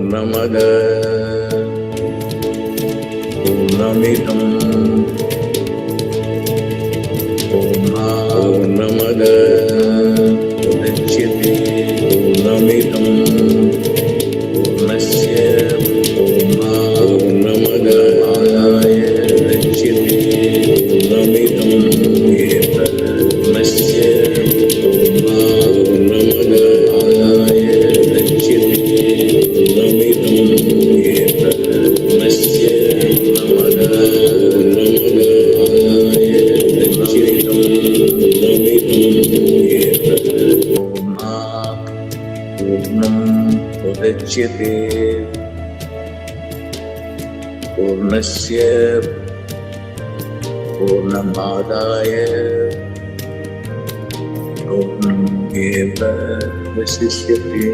Purnamada Purnamidam Purnamada Purnamidam Purnamidam Purnasya Purnamada Adaya Purnamidam Purnasya Purnamada Adaya Purnasya Purnamadaya Purnameva Vasishyate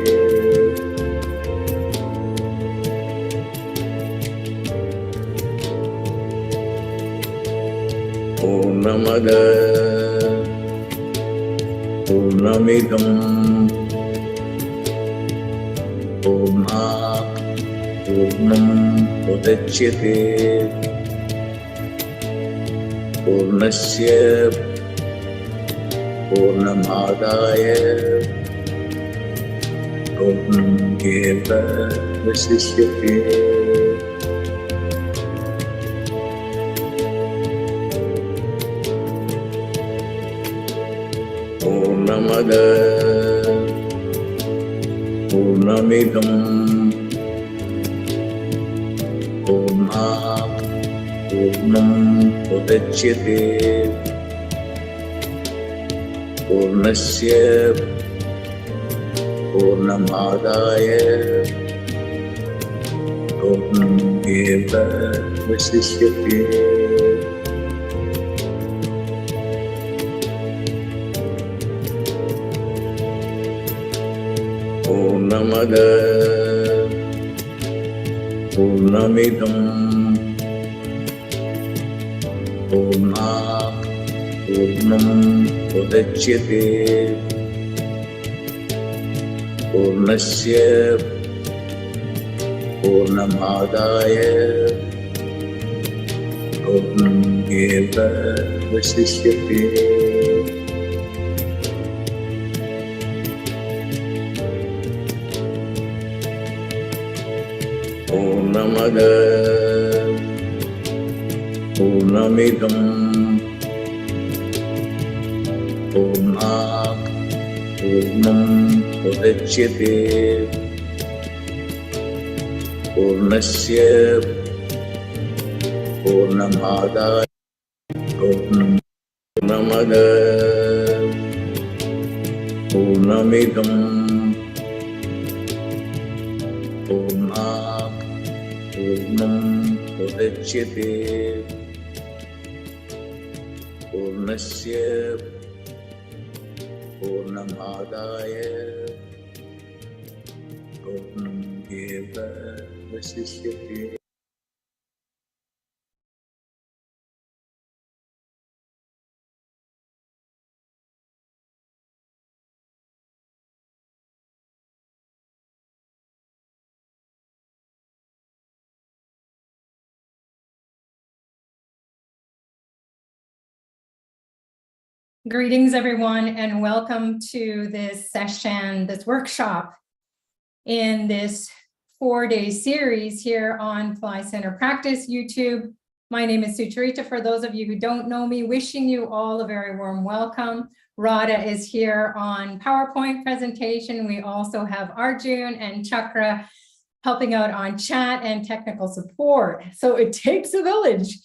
Purnamada Purnamidam Purnam Purnamudachyate Purnasya Purnamadaya Purnameva Vasishyate Purnamada Purnamidam Purnam Purnamudachyate Purnasya Purnamadaya Purnameva Vasishyate Purnamada Purnamidam Purnam Purnamudachyate Purnasya Purnamadaya Purnameva Vasishyate Purnamada Purnamidam Purnam Purnamudachyate Purnasya Purnamadaya Purnamada Purnamidam Purnam Purnamudachyate Purnasya Purnamadaya Purnameva Vasishyate Greetings, everyone, and welcome to this session, this workshop in this 4-day series here on Pillai Center Practice YouTube. My name is Sucharita. For those of you who don't know me, wishing you all a very warm welcome. Radha is here on PowerPoint presentation. We also have Arjun and Chakra helping out on chat and technical support. So it takes a village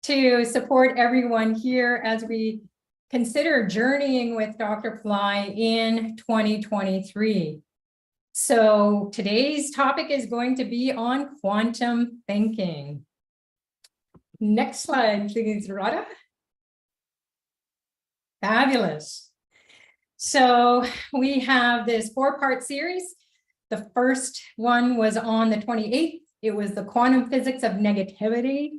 to support everyone here as we consider journeying with Dr. Pillai in 2023. So today's topic is going to be on quantum thinking. Next slide, please, Radha. Fabulous. So we have this 4-part series. The first one was on the 28th. It was the quantum physics of negativity.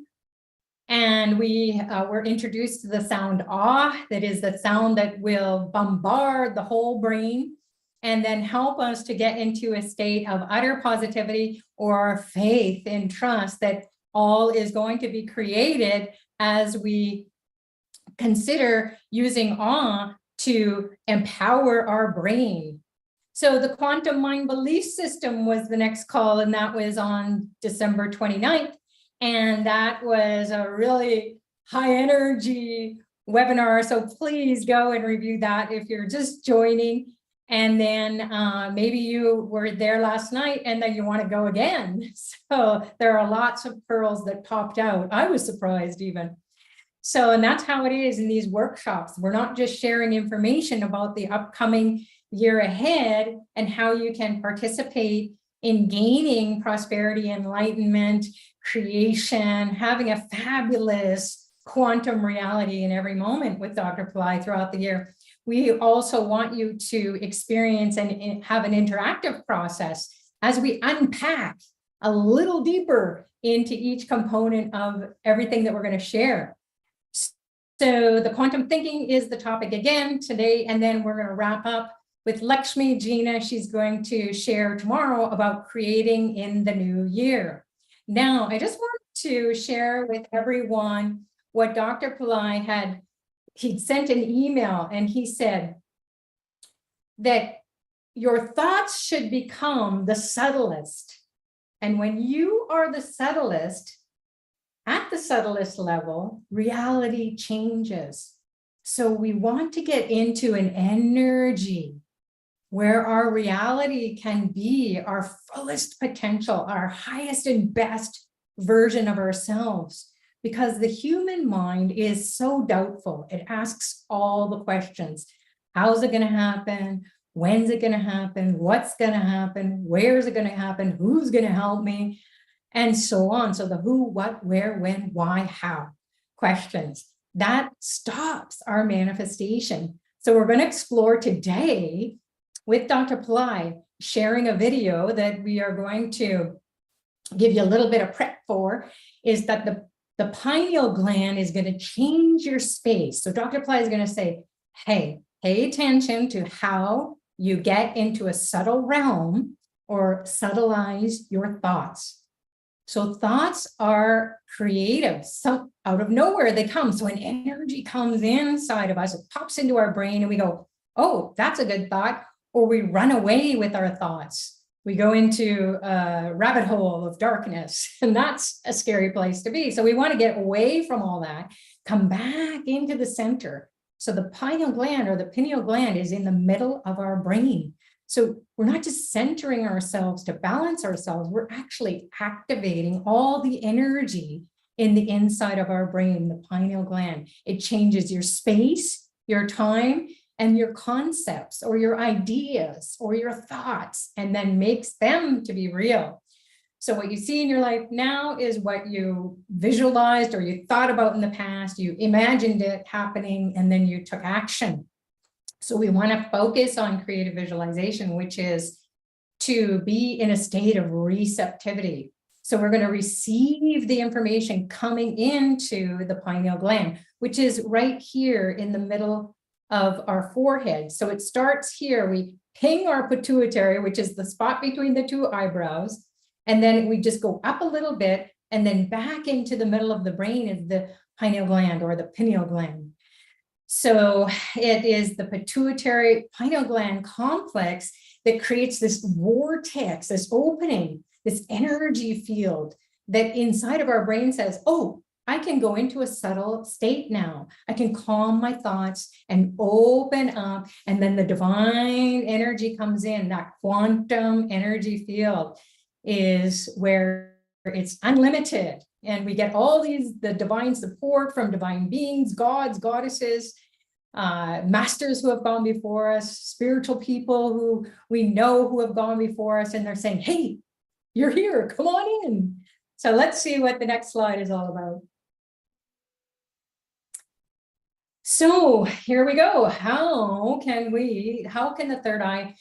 And we were introduced to the sound ah, that is the sound that will bombard the whole brain and then help us to get into a state of utter positivity or faith and trust that all is going to be created as we consider using awe to empower our brain. So the quantum mind belief system was the next call, and that was on December 29th. And that was a really high energy webinar. So please go and review that if you're just joining. And then maybe you were there last night and then you want to go again. So there are lots of pearls that popped out. I was surprised even. So, and that's how it is in these workshops. We're not just sharing information about the upcoming year ahead and how you can participate in gaining prosperity, enlightenment, creation, having a fabulous quantum reality in every moment with Dr. Pillai throughout the year. We also want you to experience and have an interactive process as we unpack a little deeper into each component of everything that we're going to share. So the quantum thinking is the topic again today, and then we're going to wrap up with Lakshmi Gina. She's going to share tomorrow about creating in the new year. Now, I just want to share with everyone what Dr. Pillai he'd sent an email, and he said that your thoughts should become the subtlest. And when you are the subtlest, at the subtlest level, reality changes. So we want to get into an energy where our reality can be our fullest potential, our highest and best version of ourselves. Because the human mind is so doubtful. It asks all the questions. How's it going to happen? When's it going to happen? What's going to happen? Where's it going to happen? Who's going to help me? And so on. So the who, what, where, when, why, how questions, that stops our manifestation. So we're going to explore today with Dr. Pillai, sharing a video that we are going to give you a little bit of prep for, is that the pineal gland is going to change your space. So Dr. Pillai is going to say, hey, pay attention to how you get into a subtle realm or subtleize your thoughts. So thoughts are creative. So out of nowhere they come. So an energy comes inside of us, it pops into our brain and we go, oh, that's a good thought. Or we run away with our thoughts. We go into a rabbit hole of darkness, and that's a scary place to be. So we want to get away from all that, come back into the center. So the pineal gland or the pineal gland is in the middle of our brain. So we're not just centering ourselves to balance ourselves, we're actually activating all the energy in the inside of our brain, the pineal gland. It changes your space, your time, and your concepts or your ideas or your thoughts, and then makes them to be real. So what you see in your life now is what you visualized or you thought about in the past, you imagined it happening, and then you took action. So we want to focus on creative visualization, which is to be in a state of receptivity. So we're going to receive the information coming into the pineal gland, which is right here in the middle of our forehead. So it starts here. We ping our pituitary, which is the spot between the two eyebrows. And then we just go up a little bit, and then back into the middle of the brain is the pineal gland or the pineal gland. So it is the pituitary pineal gland complex that creates this vortex, this opening, this energy field that inside of our brain says, oh, I can go into a subtle state now. I can calm my thoughts and open up, and then the divine energy comes in. That quantum energy field is where it's unlimited, and we get all the divine support from divine beings, gods, goddesses, masters who have gone before us, spiritual people who we know who have gone before us, and they're saying, hey, you're here, come on in. So let's see what the next slide is all about. So here we go. How can the third eye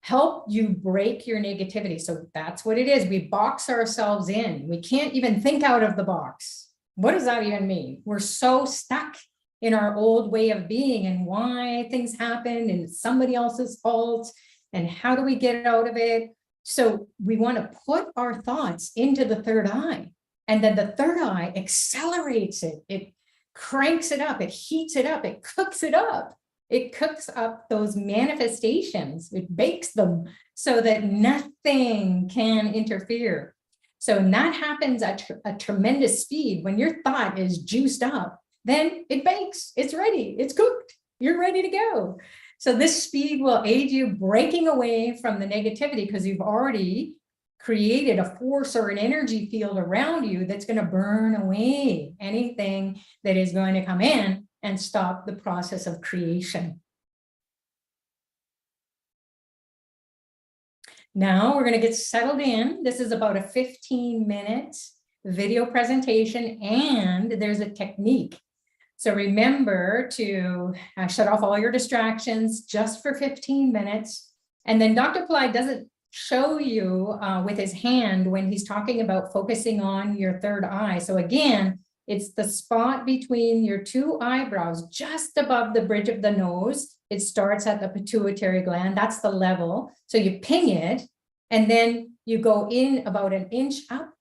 help you break your negativity? So that's what it is. We box ourselves in. We can't even think out of the box. What does that even mean? We're so stuck in our old way of being and why things happen and it's somebody else's fault. and how do we get out of it? So we want to put our thoughts into the third eye, and then the third eye accelerates it. It cranks it up, it heats it up, it cooks it up. It cooks up those manifestations, it bakes them so that nothing can interfere. So that happens at a tremendous speed. When your thought is juiced up, then it bakes, it's ready, it's cooked, you're ready to go. So this speed will aid you breaking away from the negativity, because you've already created a force or an energy field around you that's going to burn away anything that is going to come in and stop the process of creation. Now we're going to get settled in. This is about a 15-minute video presentation, and there's a technique. So remember to shut off all your distractions just for 15 minutes. And then Dr. Pillai doesn't show you with his hand when he's talking about focusing on your third eye. So again, it's the spot between your two eyebrows, just above the bridge of the nose. It starts at the pituitary gland. That's the level. So you ping it, and then you go in about an inch up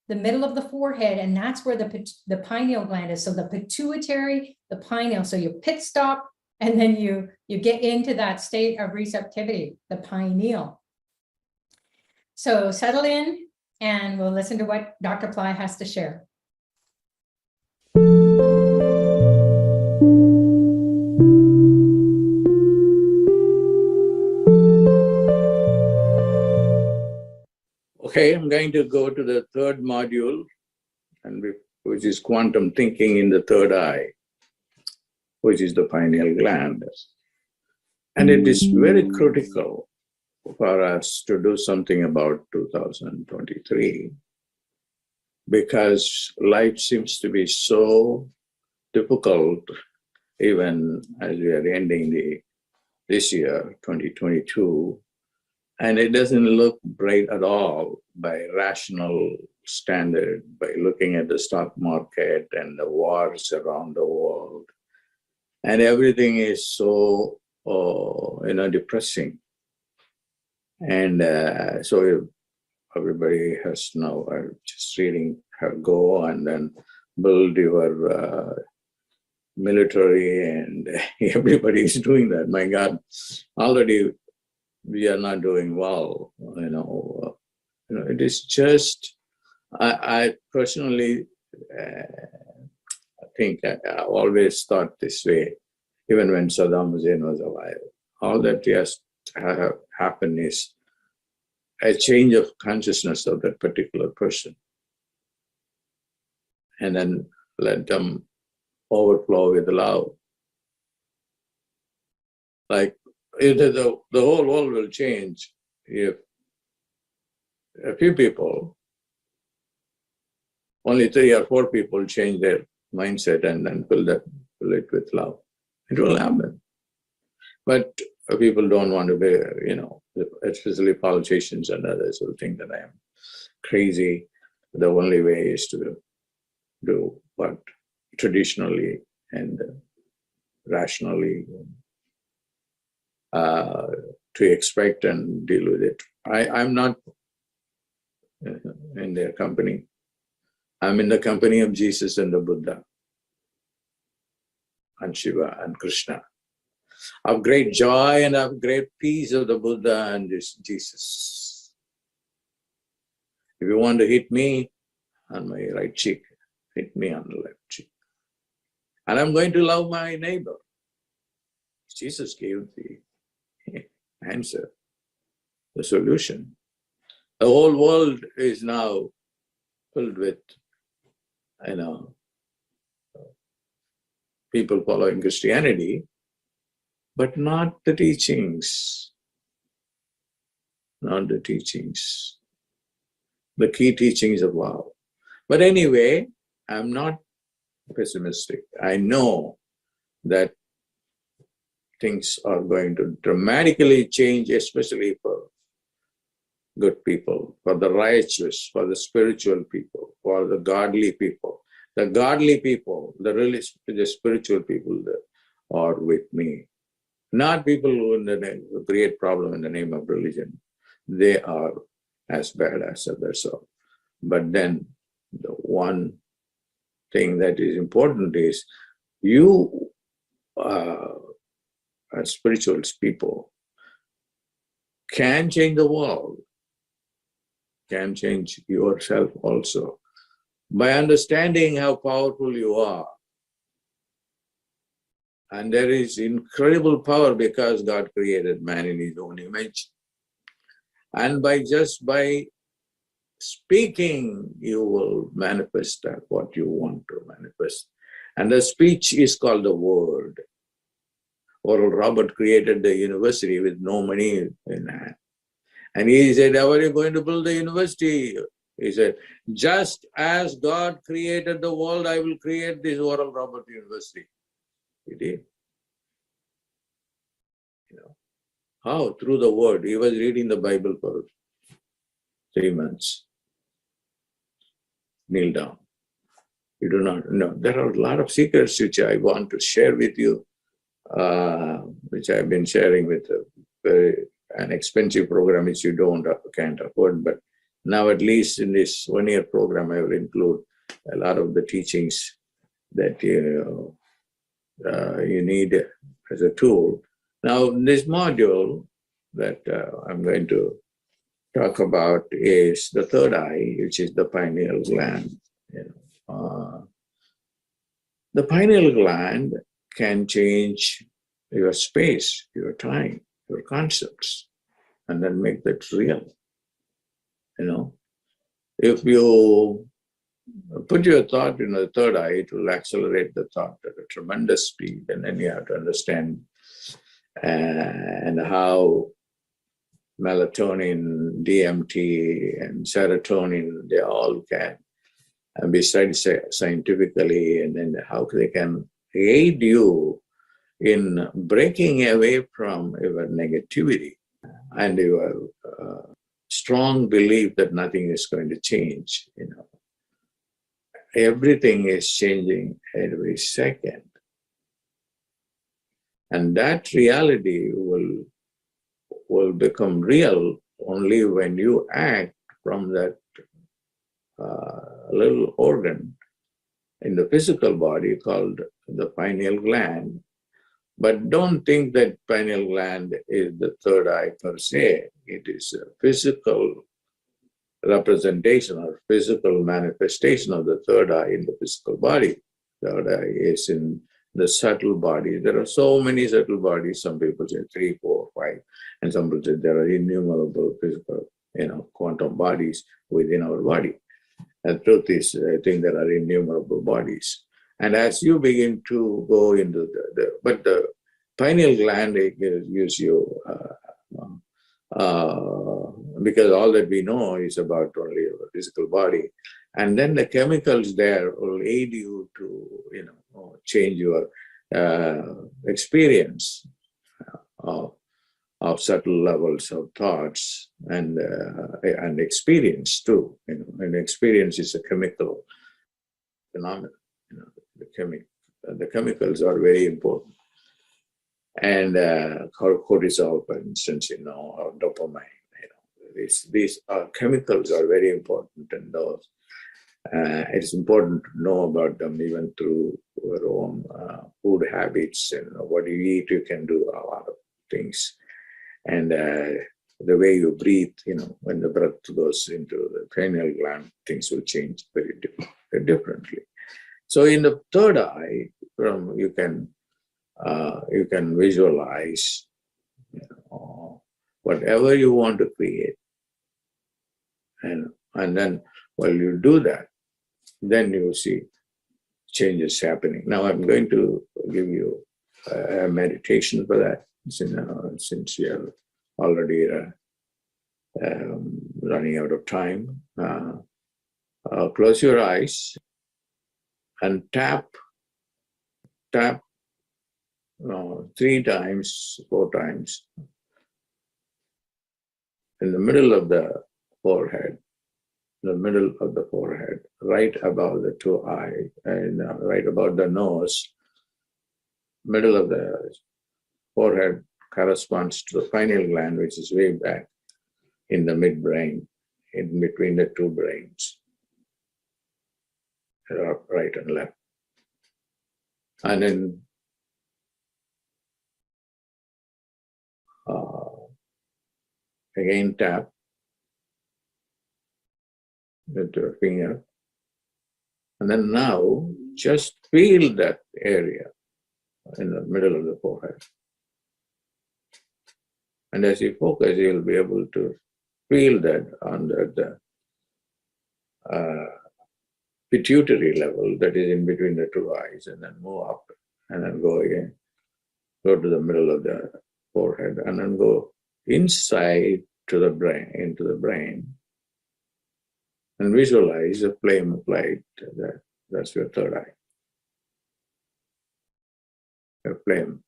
the middle of the forehead, and that's where the pineal gland is. So the pituitary, the pineal. So you pit stop, and then you get into that state of receptivity, the pineal. So settle in, and we'll listen to what Dr. Pillai has to share. Okay, I'm going to go to the third module, which is quantum thinking in the third eye, which is the pineal gland. And it is very critical for us to do something about 2023, because life seems to be so difficult, even as we are ending this year, 2022. And it doesn't look bright at all by rational standard, by looking at the stock market and the wars around the world. And everything is so, depressing. And so everybody has now just reading how go and then build your military, and everybody is doing that. My God, already we are not doing well, it is just, I personally think I always thought this way, even when Saddam Hussein was alive. All that has to happen is a change of consciousness of that particular person, and then let them overflow with love. Like, the whole world will change if a few people, only 3 or 4 people change their mindset and then fill it with love. It will happen. But people don't want to be, especially politicians and others will think that I am crazy. The only way is to do what traditionally and rationally to expect and deal with it. I'm not in their company. I'm in the company of Jesus and the Buddha and Shiva and Krishna, of great joy and of great peace of the Buddha and this Jesus. If you want to hit me on my right cheek, hit me on the left cheek. And I'm going to love my neighbor. Jesus gave the answer, the solution. The whole world is now filled with, people following Christianity, but not the teachings. Not the teachings. The key teachings of love. But anyway, I'm not pessimistic. I know that things are going to dramatically change, especially for good people, for the righteous, for the spiritual people, for the godly people. The godly people, the spiritual people that are with me. Not people who create problem in the name of religion. They are as bad as others are. But then the one thing that is important is you, as spiritual people, can change the world, can change yourself also by understanding how powerful you are. And there is incredible power because God created man in his own image. And by speaking, you will manifest what you want to manifest. And the speech is called the word. Oral Robert created the university with no money in hand. And he said, how are you going to build the university? He said, just as God created the world, I will create this Oral Robert University. He did. You know, how? Through the word. He was reading the Bible for 3 months. Kneel down. You do not know. There are a lot of secrets which I want to share with you, which I've been sharing with an expensive program which you can't afford. But now, at least in this 1-year program, I will include a lot of the teachings that you need as a tool. Now, this module that I'm going to talk about is the third eye, which is the pineal gland. The pineal gland can change your space, your time, your concepts, and then make that real. If you put your thought in the third eye, it will accelerate the thought at a tremendous speed, and then you have to understand and how melatonin, DMT, and serotonin, they all can be studied scientifically, and then how they can aid you in breaking away from your negativity and your strong belief that nothing is going to change. Everything is changing every second. And that reality will become real only when you act from that little organ in the physical body called the pineal gland. But don't think that pineal gland is the third eye per se. It is a physical representation or physical manifestation of the third eye in the physical body. Third eye is in the subtle body. There are so many subtle bodies. Some people say 3, 4, 5, and some people say there are innumerable physical, quantum bodies within our body. And the truth is, I think there are innumerable bodies. And as you begin to go into but the pineal gland gives you, because all that we know is about only your physical body. And then the chemicals there will aid you to, change your experience of subtle levels of thoughts and experience too. And experience is a chemical phenomenon. The chemicals are very important. And cortisol, for instance, or dopamine. These chemicals are very important, and those it's important to know about them even through your own food habits and what you eat. You can do a lot of things, and the way you breathe. When the breath goes into the pineal gland, things will change very differently. So in the third eye, you can visualize whatever you want to create, and then while you do that, then you see changes happening. Now I'm going to give you a meditation for that, since we are already running out of time. Close your eyes and tap 3 times, 4 times in the middle of the forehead, right above the 2 eyes, and right above the nose, middle of the forehead corresponds to the pineal gland, which is way back in the midbrain, in between the two brains, right and left. And then again tap with your finger. And then now just feel that area in the middle of the forehead. And as you focus, you'll be able to feel that under the pituitary level that is in between the two eyes, and then move up and then go again. Go to the middle of the forehead and then go inside to the brain, into the brain, and visualize a flame of light. That's your third eye. A flame.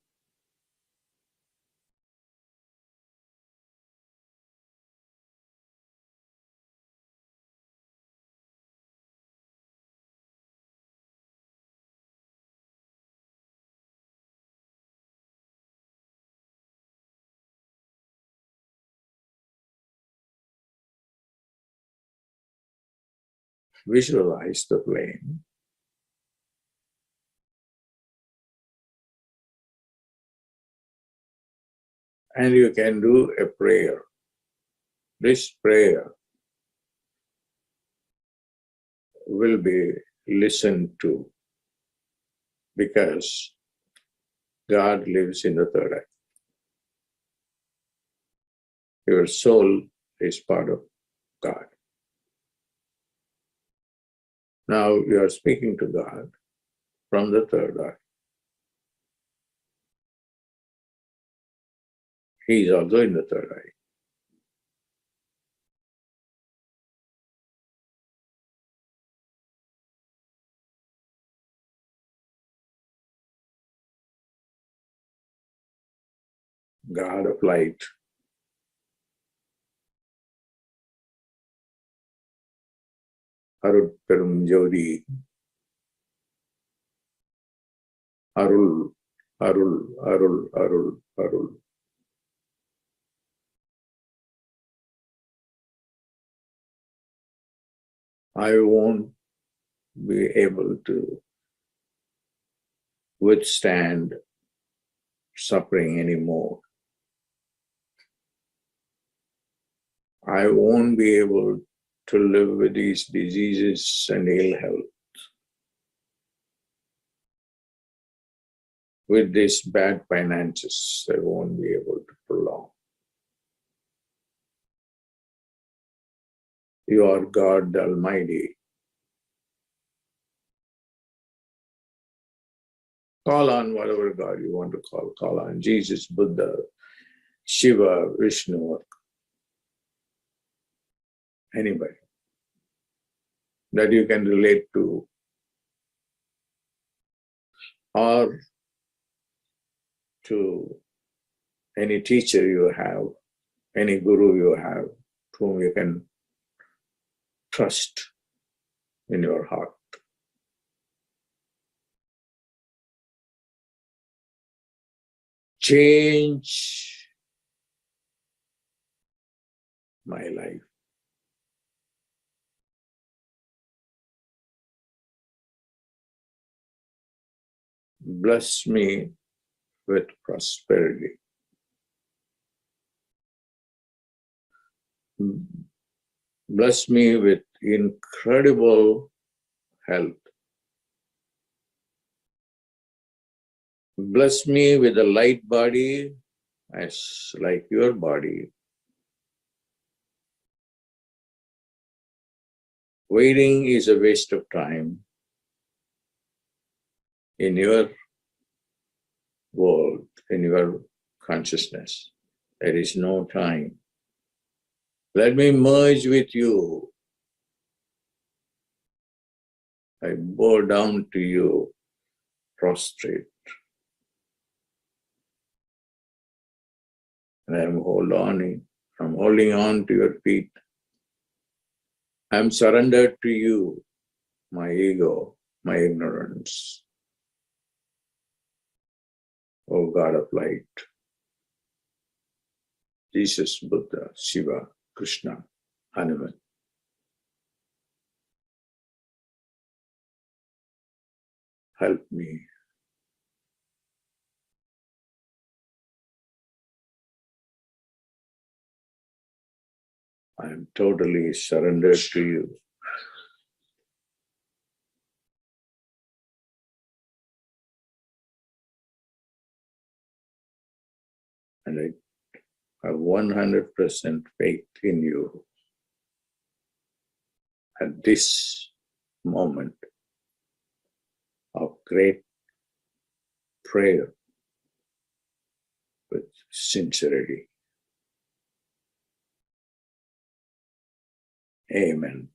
Visualize the flame. And you can do a prayer. This prayer will be listened to because God lives in the third eye. Your soul is part of God. Now you are speaking to God from the third eye. He is also in the third eye. God of light. Arul Perum Jodi. Arul, Arul, Arul, Arul, Arul. I won't be able to withstand suffering anymore. I won't be able to live with these diseases and ill health, with these bad finances. I won't be able to prolong. You are God Almighty. Call on whatever God you want to call. Call on Jesus, Buddha, Shiva, Vishnu, or anybody that you can relate to, or to any teacher you have, any guru you have, whom you can trust in your heart. Change my life. Bless me with prosperity. Bless me with incredible health. Bless me with a light body as like your body. Waiting is a waste of time in your world, in your consciousness. There is no time. Let me merge with you. I bow down to you, prostrate. And I'm holding on to your feet. I'm surrendered to you, my ego, my ignorance. O God of light. Jesus, Buddha, Shiva, Krishna, Hanuman. Help me. I am totally surrendered to you. And I have 100% faith in you at this moment of great prayer with sincerity. Amen.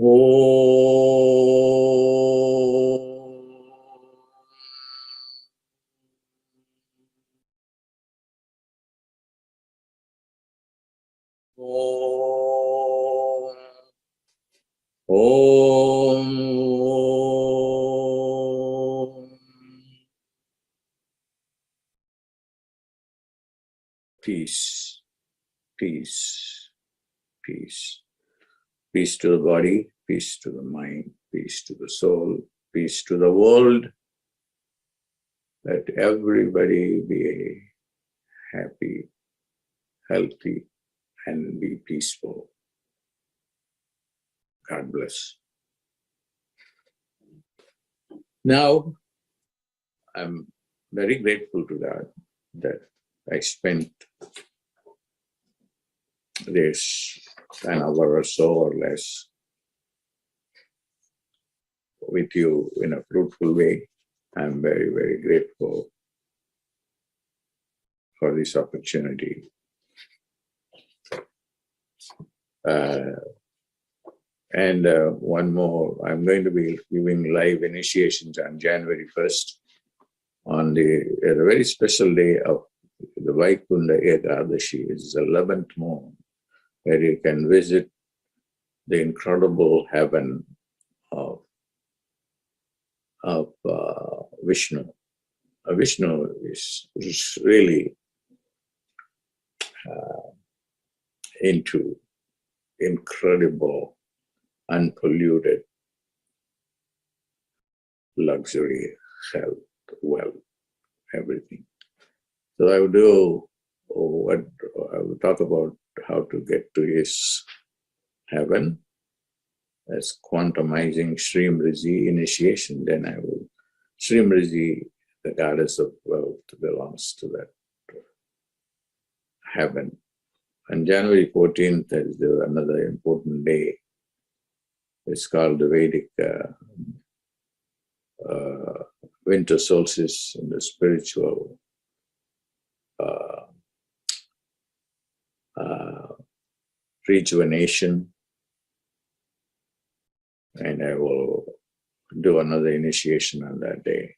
Om. Peace, peace, peace. Peace to the body, peace to the mind, peace to the soul, peace to the world. Let everybody be happy, healthy, and be peaceful. God bless. Now, I'm very grateful to God that I spent this an hour or so or less with you in a fruitful way. I'm very, very grateful for this opportunity. One more, I'm going to be giving live initiations on January 1st on a very special day of the Vaikunta Ekadashi. It's the 11th moon, where you can visit the incredible heaven of Vishnu. Vishnu is really into incredible, unpolluted luxury, health, wealth, everything. So I will talk about how to get to his heaven as quantumizing Shreem Brzee initiation. Then I will, Shreem Brzee, the goddess of wealth, belongs to that heaven. On January 14th, there is another important day. It's called the Vedic winter solstice and the spiritual rejuvenation. And I will do another initiation on that day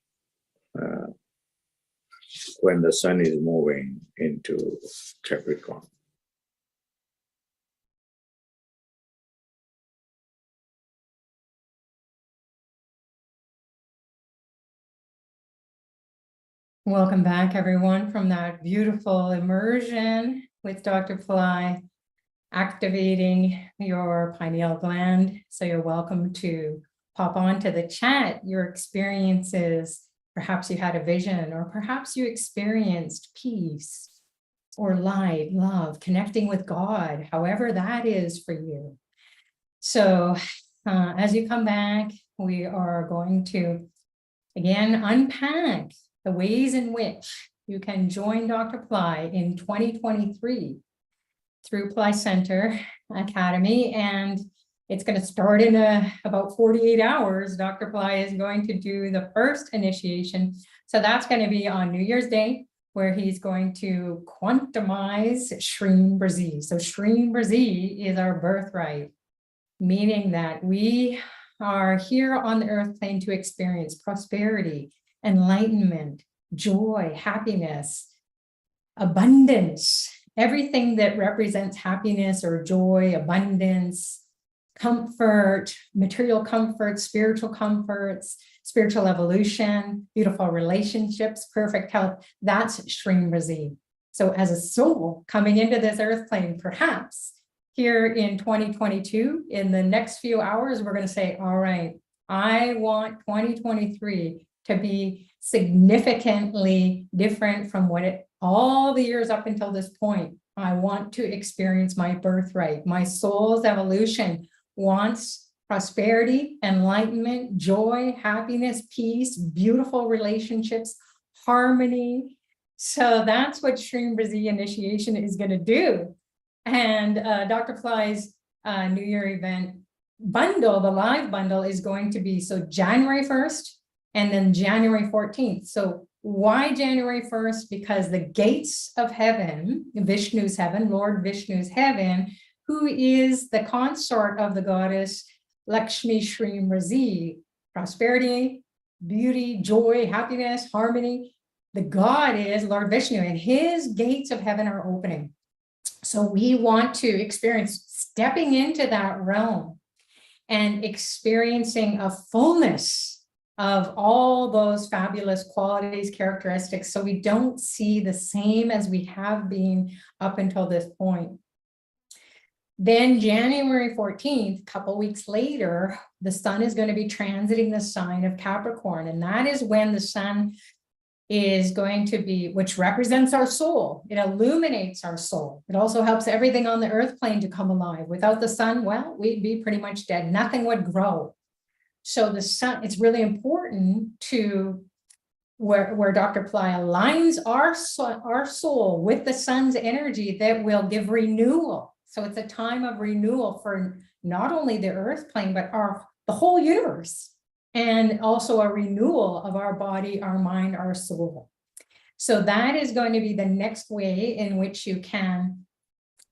when the sun is moving into Capricorn. Welcome back, everyone, from that beautiful immersion with Dr. Pillai, activating your pineal gland. So you're welcome to pop onto the chat, your experiences. Perhaps you had a vision, or perhaps you experienced peace or light, love, connecting with God, however that is for you. So as you come back, we are going to, again, unpack the ways in which you can join Dr. Pillai in 2023 through Pillai Center Academy. And it's going to start in about 48 hours. Dr. Pillai is going to do the first initiation. So that's going to be on New Year's Day, where he's going to quantumize Shreem Brzee. So Shreem Brzee is our birthright, meaning that we are here on the earth plane to experience prosperity, enlightenment, joy, happiness, abundance, everything that represents happiness or joy, abundance, comfort, material comfort, spiritual comforts, spiritual evolution, beautiful relationships, perfect health. That's Shreem Brzee. So as a soul coming into this earth plane, perhaps here in 2022, in the next few hours, we're going to say, all right, I want 2023 to be significantly different from all the years up until this point. I want to experience my birthright. My soul's evolution wants prosperity, enlightenment, joy, happiness, peace, beautiful relationships, harmony. So that's what Shreem Brzee initiation is going to do. And Dr. Pillai's New Year event bundle, the live bundle, is going to be so January 1st and then January 14th. So why January 1st? Because the gates of heaven, Vishnu's heaven, Lord Vishnu's heaven, who is the consort of the goddess Lakshmi Shreem Brzee, prosperity, beauty, joy, happiness, harmony. The god is Lord Vishnu, and his gates of heaven are opening. So we want to experience stepping into that realm and experiencing a fullness of all those fabulous qualities, characteristics, so we don't see the same as we have been up until this point. Then January 14th, a couple weeks later, the sun is going to be transiting the sign of Capricorn, and that is when the sun is going to be, which represents our soul. It illuminates our soul. It also helps everything on the earth plane to come alive. Without the sun, well, we'd be pretty much dead. Nothing would grow. So the sun, it's really important to where Dr. Pillai aligns our soul with the sun's energy that will give renewal. So it's a time of renewal for not only the earth plane, but the whole universe. And also a renewal of our body, our mind, our soul. So that is going to be the next way in which you can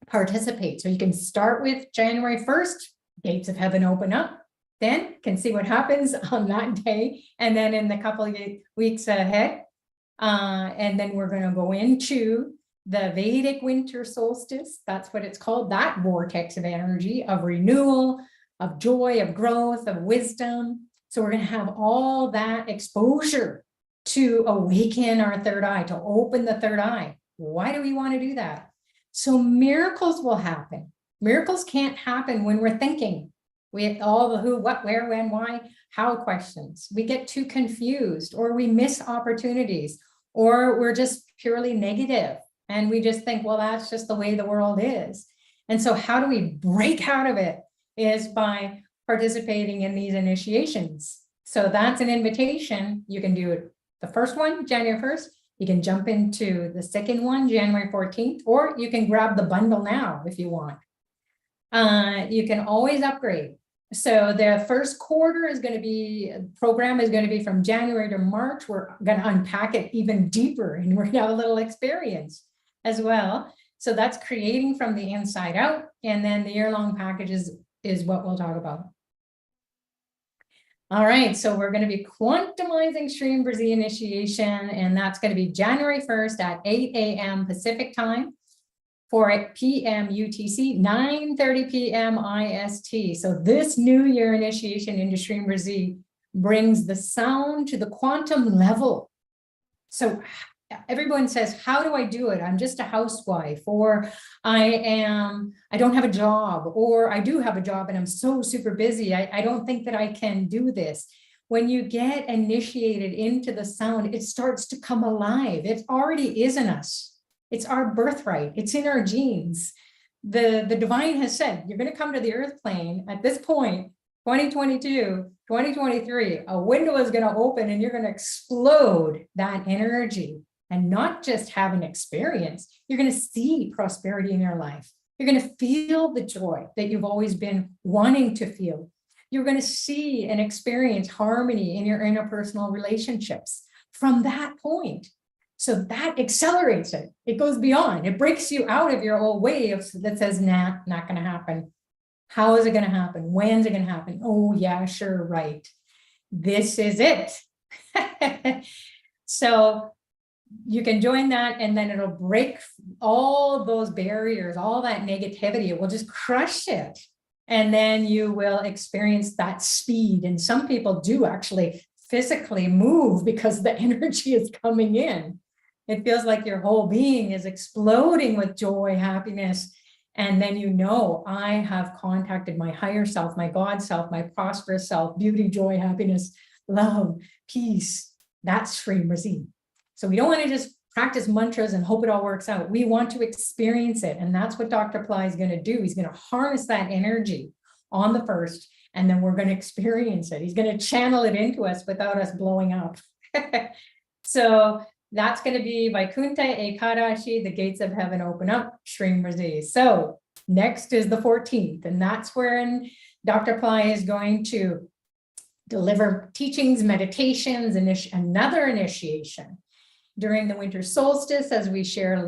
participate. So you can start with January 1st, gates of heaven open up, then can see what happens on that day. And then in the couple of weeks ahead, and then we're going to go into the Vedic winter solstice. That's what it's called, that vortex of energy, of renewal, of joy, of growth, of wisdom. So we're going to have all that exposure to awaken our third eye, to open the third eye. Why do we want to do that? So miracles will happen. Miracles can't happen when we're thinking. We have all the who, what, where, when, why, how questions. We get too confused, or we miss opportunities, or we're just purely negative and we just think, well, that's just the way the world is. And so how do we break out of it? Is by participating in these initiations. So that's an invitation. You can do it the first one, January 1st. You can jump into the second one, January 14th, or you can grab the bundle now if you want. You can always upgrade. So the first quarter is going to be, program is going to be from January to March. We're going to unpack it even deeper, and we're going to have a little experience as well. So that's creating from the inside out. And then the year-long package is what we'll talk about. All right, so we're going to be quantumizing Shreem Brzee initiation, and that's going to be January 1st at 8 a.m. Pacific time, 4 p.m. UTC, 9:30 p.m. IST. So this new year initiation into Shreem Brzee brings the sound to the quantum level. So everyone says, how do I do it? I'm just a housewife, or I don't have a job, or I do have a job and I'm so super busy. I don't think that I can do this. When you get initiated into the sound, it starts to come alive. It already is in us. It's our birthright. It's in our genes. The divine has said, you're going to come to the earth plane at this point, 2022, 2023, a window is going to open and you're going to explode that energy. And not just have an experience, you're going to see prosperity in your life. You're going to feel the joy that you've always been wanting to feel. You're going to see and experience harmony in your interpersonal relationships from that point. So that accelerates it. It goes beyond. It breaks you out of your old way that says, nah, not going to happen. How is it going to happen? When's it going to happen? Oh, yeah, sure, right. This is it. So you can join that, and then it'll break all those barriers, all that negativity. It will just crush it. And then you will experience that speed. And some people do actually physically move because the energy is coming in. It feels like your whole being is exploding with joy, happiness. And then you know, I have contacted my higher self, my God self, my prosperous self, beauty, joy, happiness, love, peace. That's Shreem Brzee. So we don't want to just practice mantras and hope it all works out. We want to experience it. And that's what Dr. Pillai is going to do. He's going to harness that energy on the first, and then we're going to experience it. He's going to channel it into us without us blowing up. So that's going to be Vaikuntha Ekadashi, the gates of heaven open up, Shreem Brzee. So next is the 14th, and that's when Dr. Pillai is going to deliver teachings, meditations, another initiation during the winter solstice, as we shared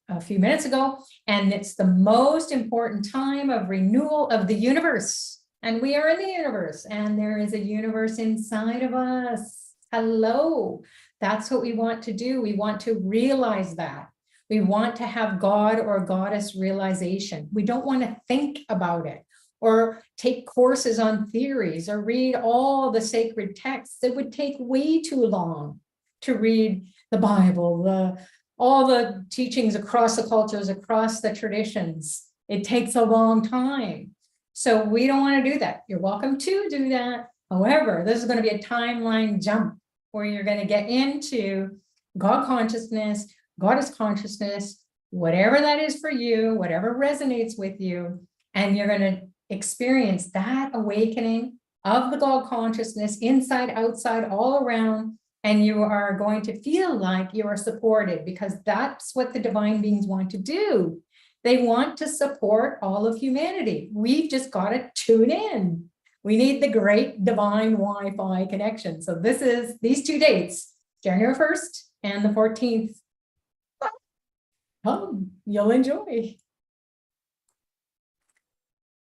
a few minutes ago. And it's the most important time of renewal of the universe. And we are in the universe, and there is a universe inside of us. Hello. That's what we want to do. We want to realize that. We want to have God or goddess realization. We don't want to think about it or take courses on theories or read all the sacred texts. It would take way too long to read the Bible, all the teachings across the cultures, across the traditions. It takes a long time. So we don't want to do that. You're welcome to do that. However, this is going to be a timeline jump where you're going to get into God consciousness, goddess consciousness, whatever that is for you, whatever resonates with you, and you're going to experience that awakening of the God consciousness inside, outside, all around. And you are going to feel like you are supported, because that's what the divine beings want to do. They want to support all of humanity. We've just got to tune in. We need the great divine Wi-Fi connection. So this is these 2 dates, January 1st and the 14th. Come, you'll enjoy.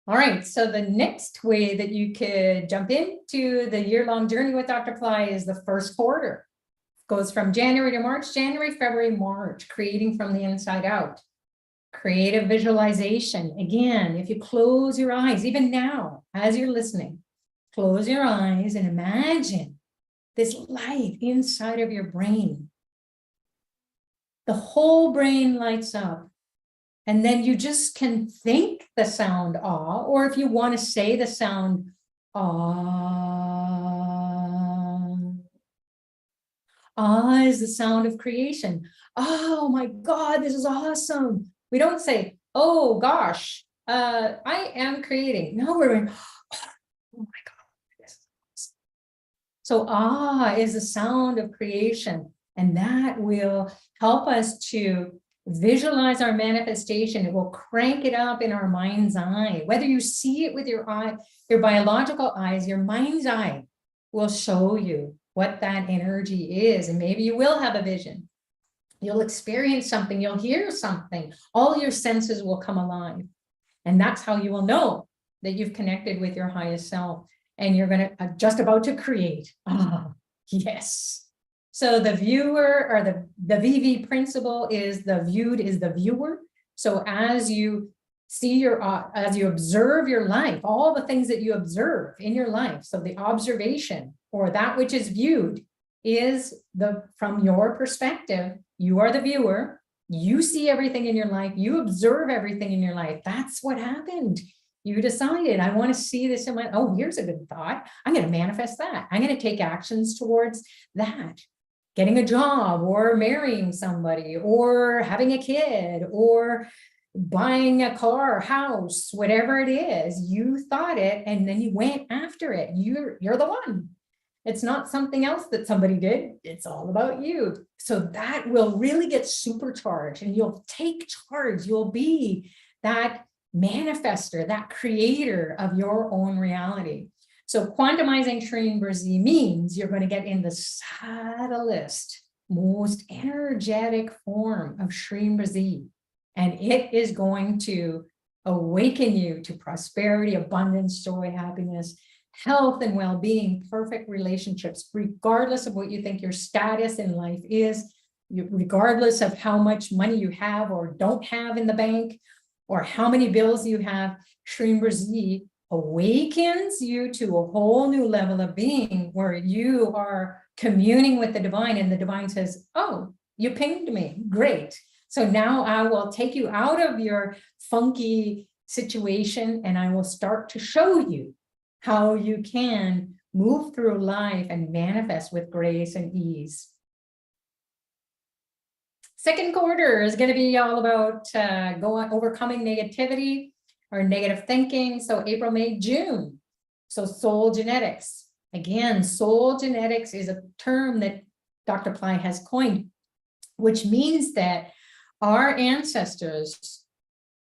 All right, so the next way that you could jump into the year-long journey with Dr. Pillai is the first quarter. It goes from January to March, January, February, March, creating from the inside out. Creative visualization. Again, if you close your eyes, even now, as you're listening, close your eyes and imagine this light inside of your brain. The whole brain lights up. And then you just can think the sound ah, or if you want to say the sound ah. Ah is the sound of creation. Oh my God, this is awesome. We don't say, oh gosh, I am creating. No, we're going, oh my God. This is awesome. So ah is the sound of creation. And that will help us to visualize our manifestation. It will crank it up in our mind's eye. Whether you see it with your eye, your biological eyes, your mind's eye will show you what that energy is. And maybe you will have a vision. You'll experience something, you'll hear something. All your senses will come alive. And that's how you will know that you've connected with your highest self and you're going to just about to create. Ah, yes. So the viewer or the VV principle is the viewed is the viewer. So as you see as you observe your life, all the things that you observe in your life. So the observation or that which is viewed is from your perspective, you are the viewer. You see everything in your life. You observe everything in your life. That's what happened. You decided, I want to see this in my, oh, here's a good thought. I'm going to manifest that. I'm going to take actions towards that. Getting a job or marrying somebody or having a kid or buying a car, house, whatever it is, you thought it and then you went after it. You're the one. It's not something else that somebody did. It's all about you. So that will really get supercharged and you'll take charge. You'll be that manifester, that creator of your own reality. So quantumizing Shreem Brzee means you're going to get in the subtlest, most energetic form of Shreem Brzee. And it is going to awaken you to prosperity, abundance, joy, happiness, health and well-being, perfect relationships, regardless of what you think your status in life is, regardless of how much money you have or don't have in the bank, or how many bills you have, Shreem Brzee awakens you to a whole new level of being where you are communing with the divine, and the divine says, oh, you pinged me, great. So now I will take you out of your funky situation and I will start to show you how you can move through life and manifest with grace and ease. Second quarter is going to be all about overcoming negativity or negative thinking. So April, May, June. So soul genetics. Again, soul genetics is a term that Dr. Pillai has coined, which means that our ancestors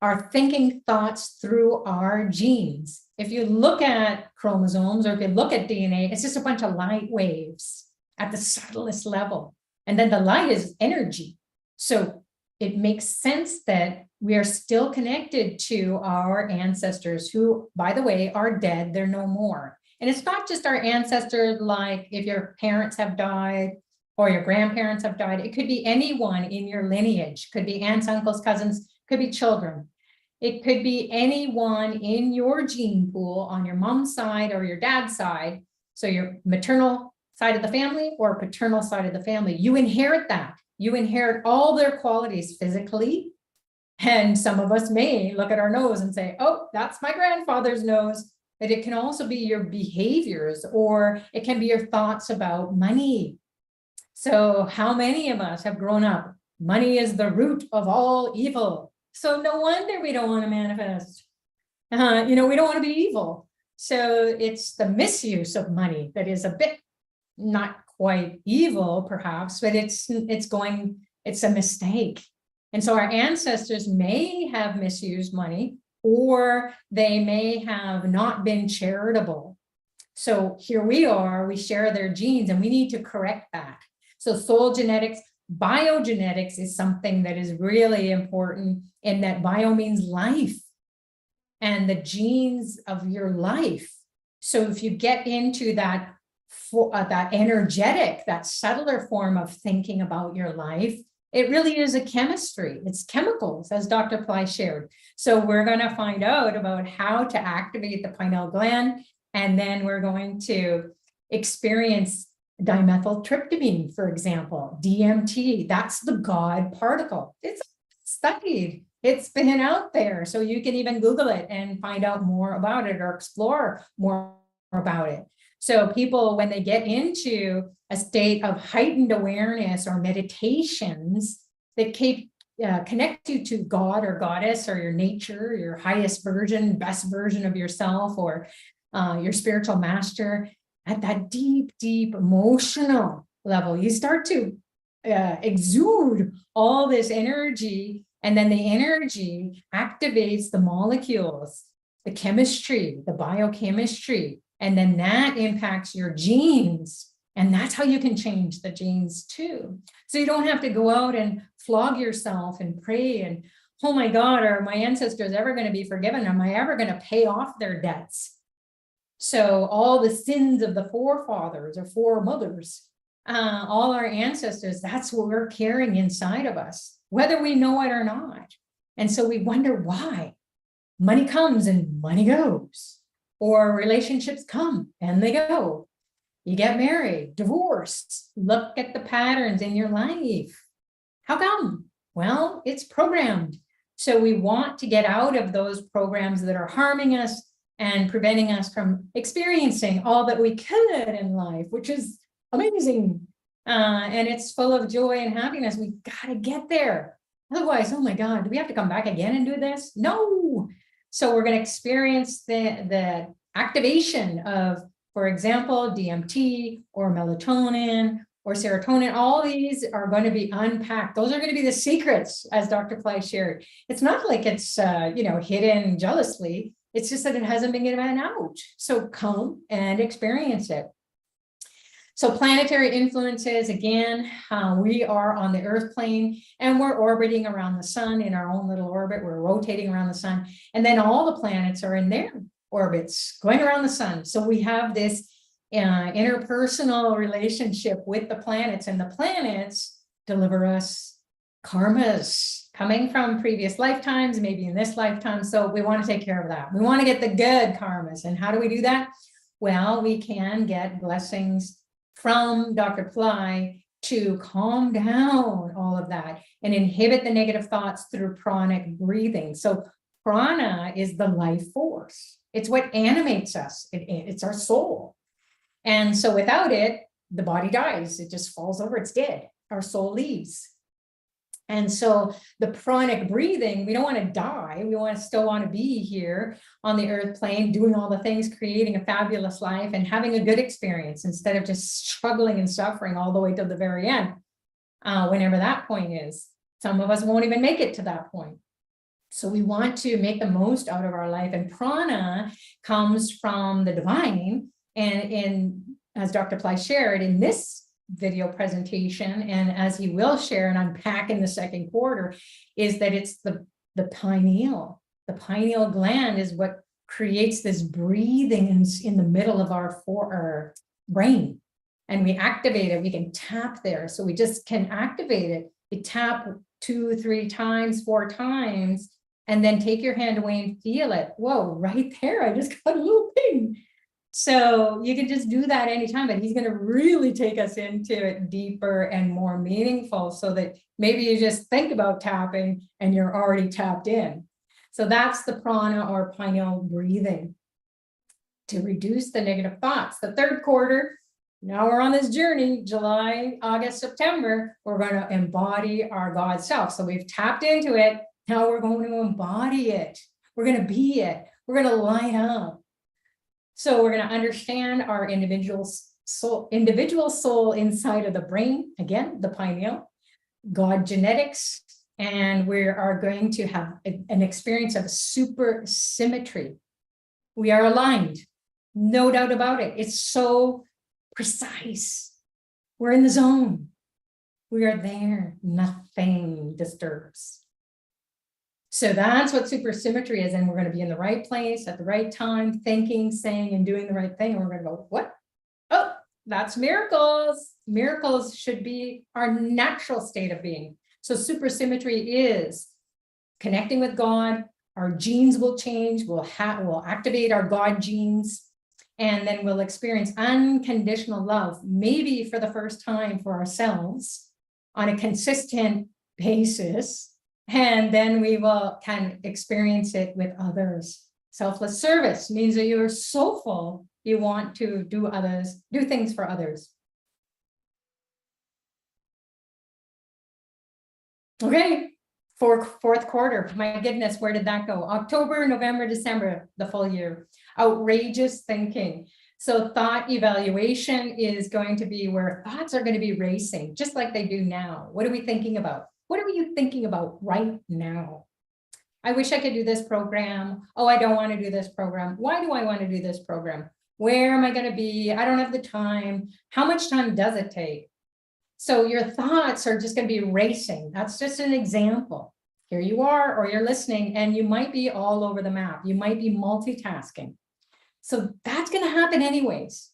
are thinking thoughts through our genes. If you look at chromosomes or if you look at DNA, it's just a bunch of light waves at the subtlest level. And then the light is energy. So it makes sense that we are still connected to our ancestors who, by the way, are dead. They're no more. And it's not just our ancestors, like if your parents have died or your grandparents have died. It could be anyone in your lineage, could be aunts, uncles, cousins, could be children. It could be anyone in your gene pool on your mom's side or your dad's side. So your maternal side of the family or paternal side of the family, you inherit that. You inherit all their qualities physically. And some of us may look at our nose and say, oh, that's my grandfather's nose. But it can also be your behaviors, or it can be your thoughts about money. So how many of us have grown up? Money is the root of all evil. So no wonder we don't want to manifest. We don't want to be evil. So it's the misuse of money that is a bit not quite evil, perhaps, but it's a mistake. And so our ancestors may have misused money, or they may have not been charitable. So here we are, we share their genes, and we need to correct that. So soul genetics, biogenetics is something that is really important, in that bio means life and the genes of your life. So if you get into that energetic, that subtler form of thinking about your life, it really is a chemistry. It's chemicals, as Dr. Pillai shared. So we're going to find out about how to activate the pineal gland, and then we're going to experience dimethyltryptamine, for example, DMT. That's the God particle. It's studied. It's been out there. So you can even Google it and find out more about it or explore more about it. So people, when they get into a state of heightened awareness or meditations that connect you to God or goddess or your nature, your highest version, best version of yourself, or your spiritual master, at that deep, deep emotional level, you start to exude all this energy, and then the energy activates the molecules, the chemistry, the biochemistry, and then that impacts your genes. And that's how you can change the genes too. So you don't have to go out and flog yourself and pray and, oh my God, are my ancestors ever going to be forgiven? Am I ever going to pay off their debts? So all the sins of the forefathers or foremothers, all our ancestors, that's what we're carrying inside of us, whether we know it or not. And so we wonder why. Money comes and money goes. Or relationships come and they go. You get married, divorced. Look at the patterns in your life. How come? Well, it's programmed. So we want to get out of those programs that are harming us and preventing us from experiencing all that we could in life, which is amazing. And it's full of joy and happiness. We got to get there. Otherwise, oh my God, do we have to come back again and do this? No. So we're going to experience the activation of, for example, DMT or melatonin or serotonin. All these are going to be unpacked. Those are going to be the secrets, as Dr. Pillai shared. It's not like it's hidden jealously. It's just that it hasn't been given out. So come and experience it. So planetary influences, again, we are on the Earth plane and we're orbiting around the sun in our own little orbit. We're rotating around the sun. And then all the planets are in their orbits going around the sun. So we have this interpersonal relationship with the planets, and the planets deliver us karmas coming from previous lifetimes, maybe in this lifetime. So we want to take care of that. We want to get the good karmas. And how do we do that? Well, we can get blessings from Dr. Pillai to calm down all of that and inhibit the negative thoughts through pranic breathing. So prana is the life force. It's what animates us. It's our soul. And so without it, the body dies. It just falls over. It's dead. Our soul leaves. And so the pranic breathing, we don't want to die. We still want to be here on the earth plane, doing all the things, creating a fabulous life and having a good experience instead of just struggling and suffering all the way to the very end, whenever that point is. Some of us won't even make it to that point. So we want to make the most out of our life. And prana comes from the divine. And as Dr. Pillai shared in this video presentation, and as he will share and unpack in the second quarter, is that it's the pineal. The pineal gland is what creates this breathing in the middle of our brain. And we activate it. We can tap there. So we just can activate it. You tap 2, 3 times, 4 times, and then take your hand away and feel it. Whoa, right there. I just got a little ping. So you can just do that anytime, but he's going to really take us into it deeper and more meaningful so that maybe you just think about tapping and you're already tapped in. So that's the prana or pineal breathing to reduce the negative thoughts. The third quarter, now we're on this journey, July, August, September, we're going to embody our God self. So we've tapped into it. Now we're going to embody it. We're going to be it. We're going to light up. So we're going to understand our individual soul inside of the brain, again, the pineal, God genetics, and we are going to have an experience of super symmetry. We are aligned, no doubt about it. It's so precise. We're in the zone. We are there. Nothing disturbs. So that's what supersymmetry is. And we're going to be in the right place at the right time, thinking, saying, and doing the right thing. And we're going to go, what? Oh, that's miracles. Miracles should be our natural state of being. So supersymmetry is connecting with God. Our genes will change. We'll activate our God genes. And then we'll experience unconditional love, maybe for the first time for ourselves on a consistent basis. And then we can experience it with others. Selfless service means that you're so full, you want to do things for others. Okay, fourth quarter. My goodness, where did that go? October, November, December, the full year. Outrageous thinking. So thought evaluation is going to be where thoughts are going to be racing, just like they do now. What are we thinking about? What are you thinking about right now? I wish I could do this program. Oh, I don't want to do this program. Why do I want to do this program? Where am I going to be? I don't have the time. How much time does it take? So your thoughts are just going to be racing. That's just an example. Here you are, or you're listening, and you might be all over the map. You might be multitasking. So that's going to happen anyways.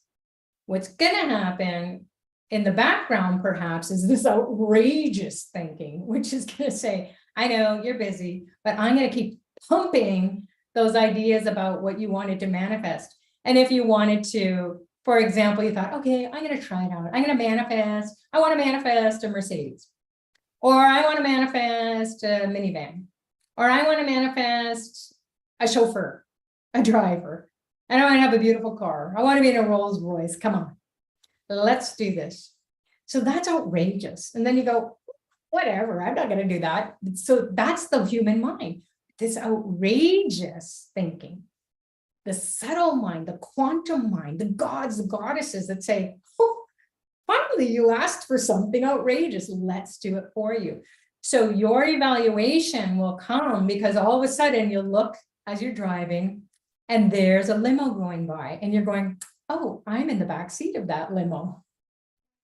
What's going to happen in the background, perhaps, is this outrageous thinking, which is going to say, I know you're busy, but I'm going to keep pumping those ideas about what you wanted to manifest. And if you wanted to, for example, you thought, okay, I'm going to try it out. I'm going to manifest. I want to manifest a Mercedes, or I want to manifest a minivan, or I want to manifest a chauffeur, a driver, and I want to have a beautiful car. I want to be in a Rolls Royce. Come on. Let's do this. So that's outrageous. And then you go, whatever, I'm not going to do that. So that's the human mind, this outrageous thinking, the subtle mind, the quantum mind, the gods, the goddesses that say, oh, finally, you asked for something outrageous. Let's do it for you. So your evaluation will come because all of a sudden you'll look as you're driving and there's a limo going by and you're going, oh, I'm in the back seat of that limo.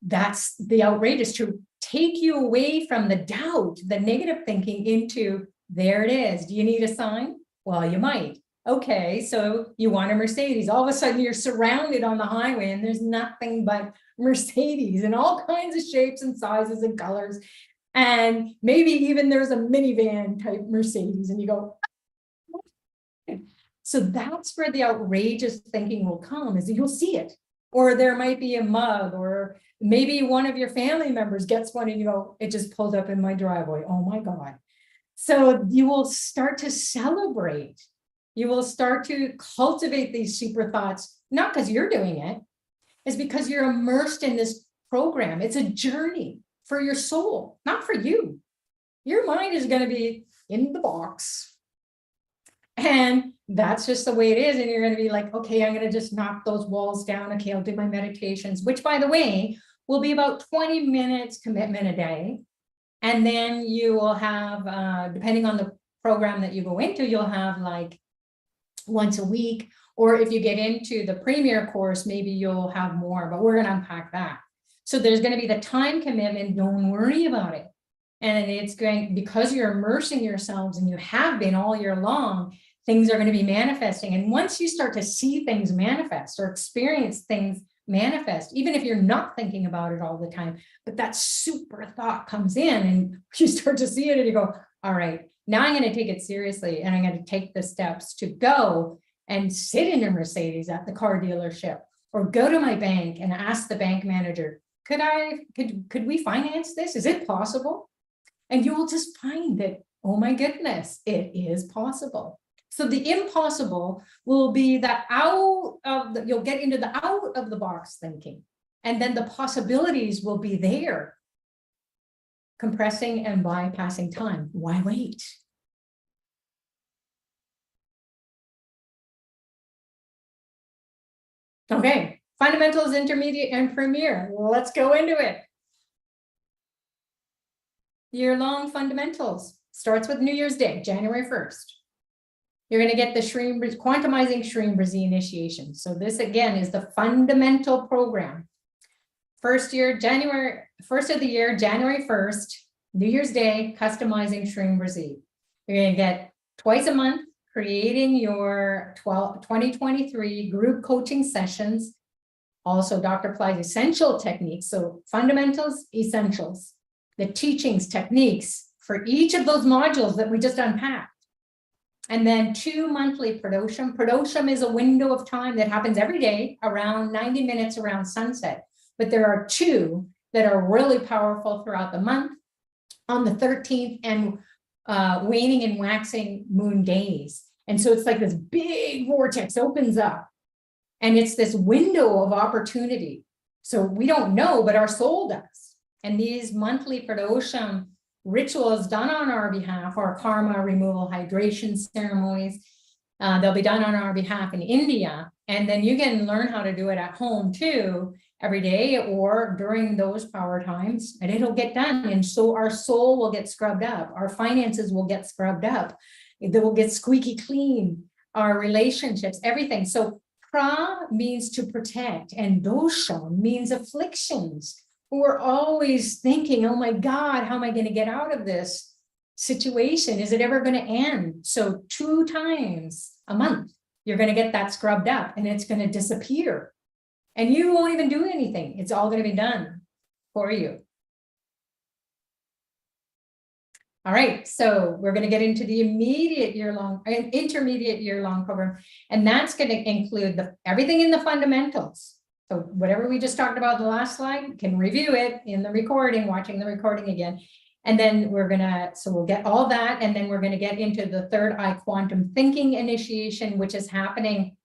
That's the outrageous, to take you away from the doubt, the negative thinking, into there it is. Do you need a sign? Well, you might. Okay, so you want a Mercedes. All of a sudden you're surrounded on the highway and there's nothing but Mercedes in all kinds of shapes and sizes and colors. And maybe even there's a minivan type Mercedes and you go, so that's where the outrageous thinking will come, is you'll see it. Or there might be a mug, or maybe one of your family members gets one and you go, it just pulled up in my driveway. Oh my God. So you will start to celebrate. You will start to cultivate these super thoughts, not because you're doing it, it's because you're immersed in this program. It's a journey for your soul, not for you. Your mind is going to be in the box. And that's just the way it is. And you're going to be like, okay, I'm going to just knock those walls down. Okay, I'll do my meditations, which, by the way, will be about 20 minutes commitment a day. And then you will have, depending on the program that you go into, you'll have like once a week. Or if you get into the premier course, maybe you'll have more, but we're going to unpack that. So there's going to be the time commitment. Don't worry about it. And it's going, because you're immersing yourselves, and you have been all year long, things are going to be manifesting. And once you start to see things manifest or experience things manifest, even if you're not thinking about it all the time, but that super thought comes in and you start to see it and you go, all right, now I'm going to take it seriously, and I'm going to take the steps to go and sit in a Mercedes at the car dealership, or go to my bank and ask the bank manager, could we finance this? Is it possible? And you will just find that, oh my goodness, it is possible. So the impossible will be that you'll get into the out of the box thinking, and then the possibilities will be there. Compressing and bypassing time. Why wait? Okay, fundamentals, intermediate, and premier. Let's go into it. Year-long fundamentals starts with New Year's Day, January 1st. You're going to get the Shreem, Quantumizing Shreem Brzee initiation. So this again is the fundamental program. First of the year, January 1st, New Year's Day, customizing Shreem Brzee. You're going to get twice a month, creating your 2023 group coaching sessions. Also, Dr. Pillai's essential techniques. So fundamentals, essentials, the teachings, techniques for each of those modules that we just unpacked. And then 2 monthly pradosham. Pradosham is a window of time that happens every day around 90 minutes around sunset. But there are 2 that are really powerful throughout the month on the 13th and waning and waxing moon days. And so it's like this big vortex opens up, and it's this window of opportunity. So we don't know, but our soul does. And these monthly pradosham rituals done on our behalf, or karma removal hydration ceremonies, they'll be done on our behalf in India. And then you can learn how to do it at home too, every day or during those power times, and it'll get done. And so our soul will get scrubbed up, our finances will get scrubbed up, they will get squeaky clean, our relationships, everything. So pra means to protect, and dosha means afflictions. We're always thinking, oh my God, how am I going to get out of this situation? Is it ever going to end? So 2 times a month, you're going to get that scrubbed up, and it's going to disappear. And you won't even do anything. It's all going to be done for you. All right, so we're going to get into the intermediate year-long program, and that's going to include everything in the fundamentals. So whatever we just talked about in the last slide, you can review it in the recording, watching the recording again. And then we'll get all that, and then we're going to get into the third eye quantum thinking initiation, which is happening.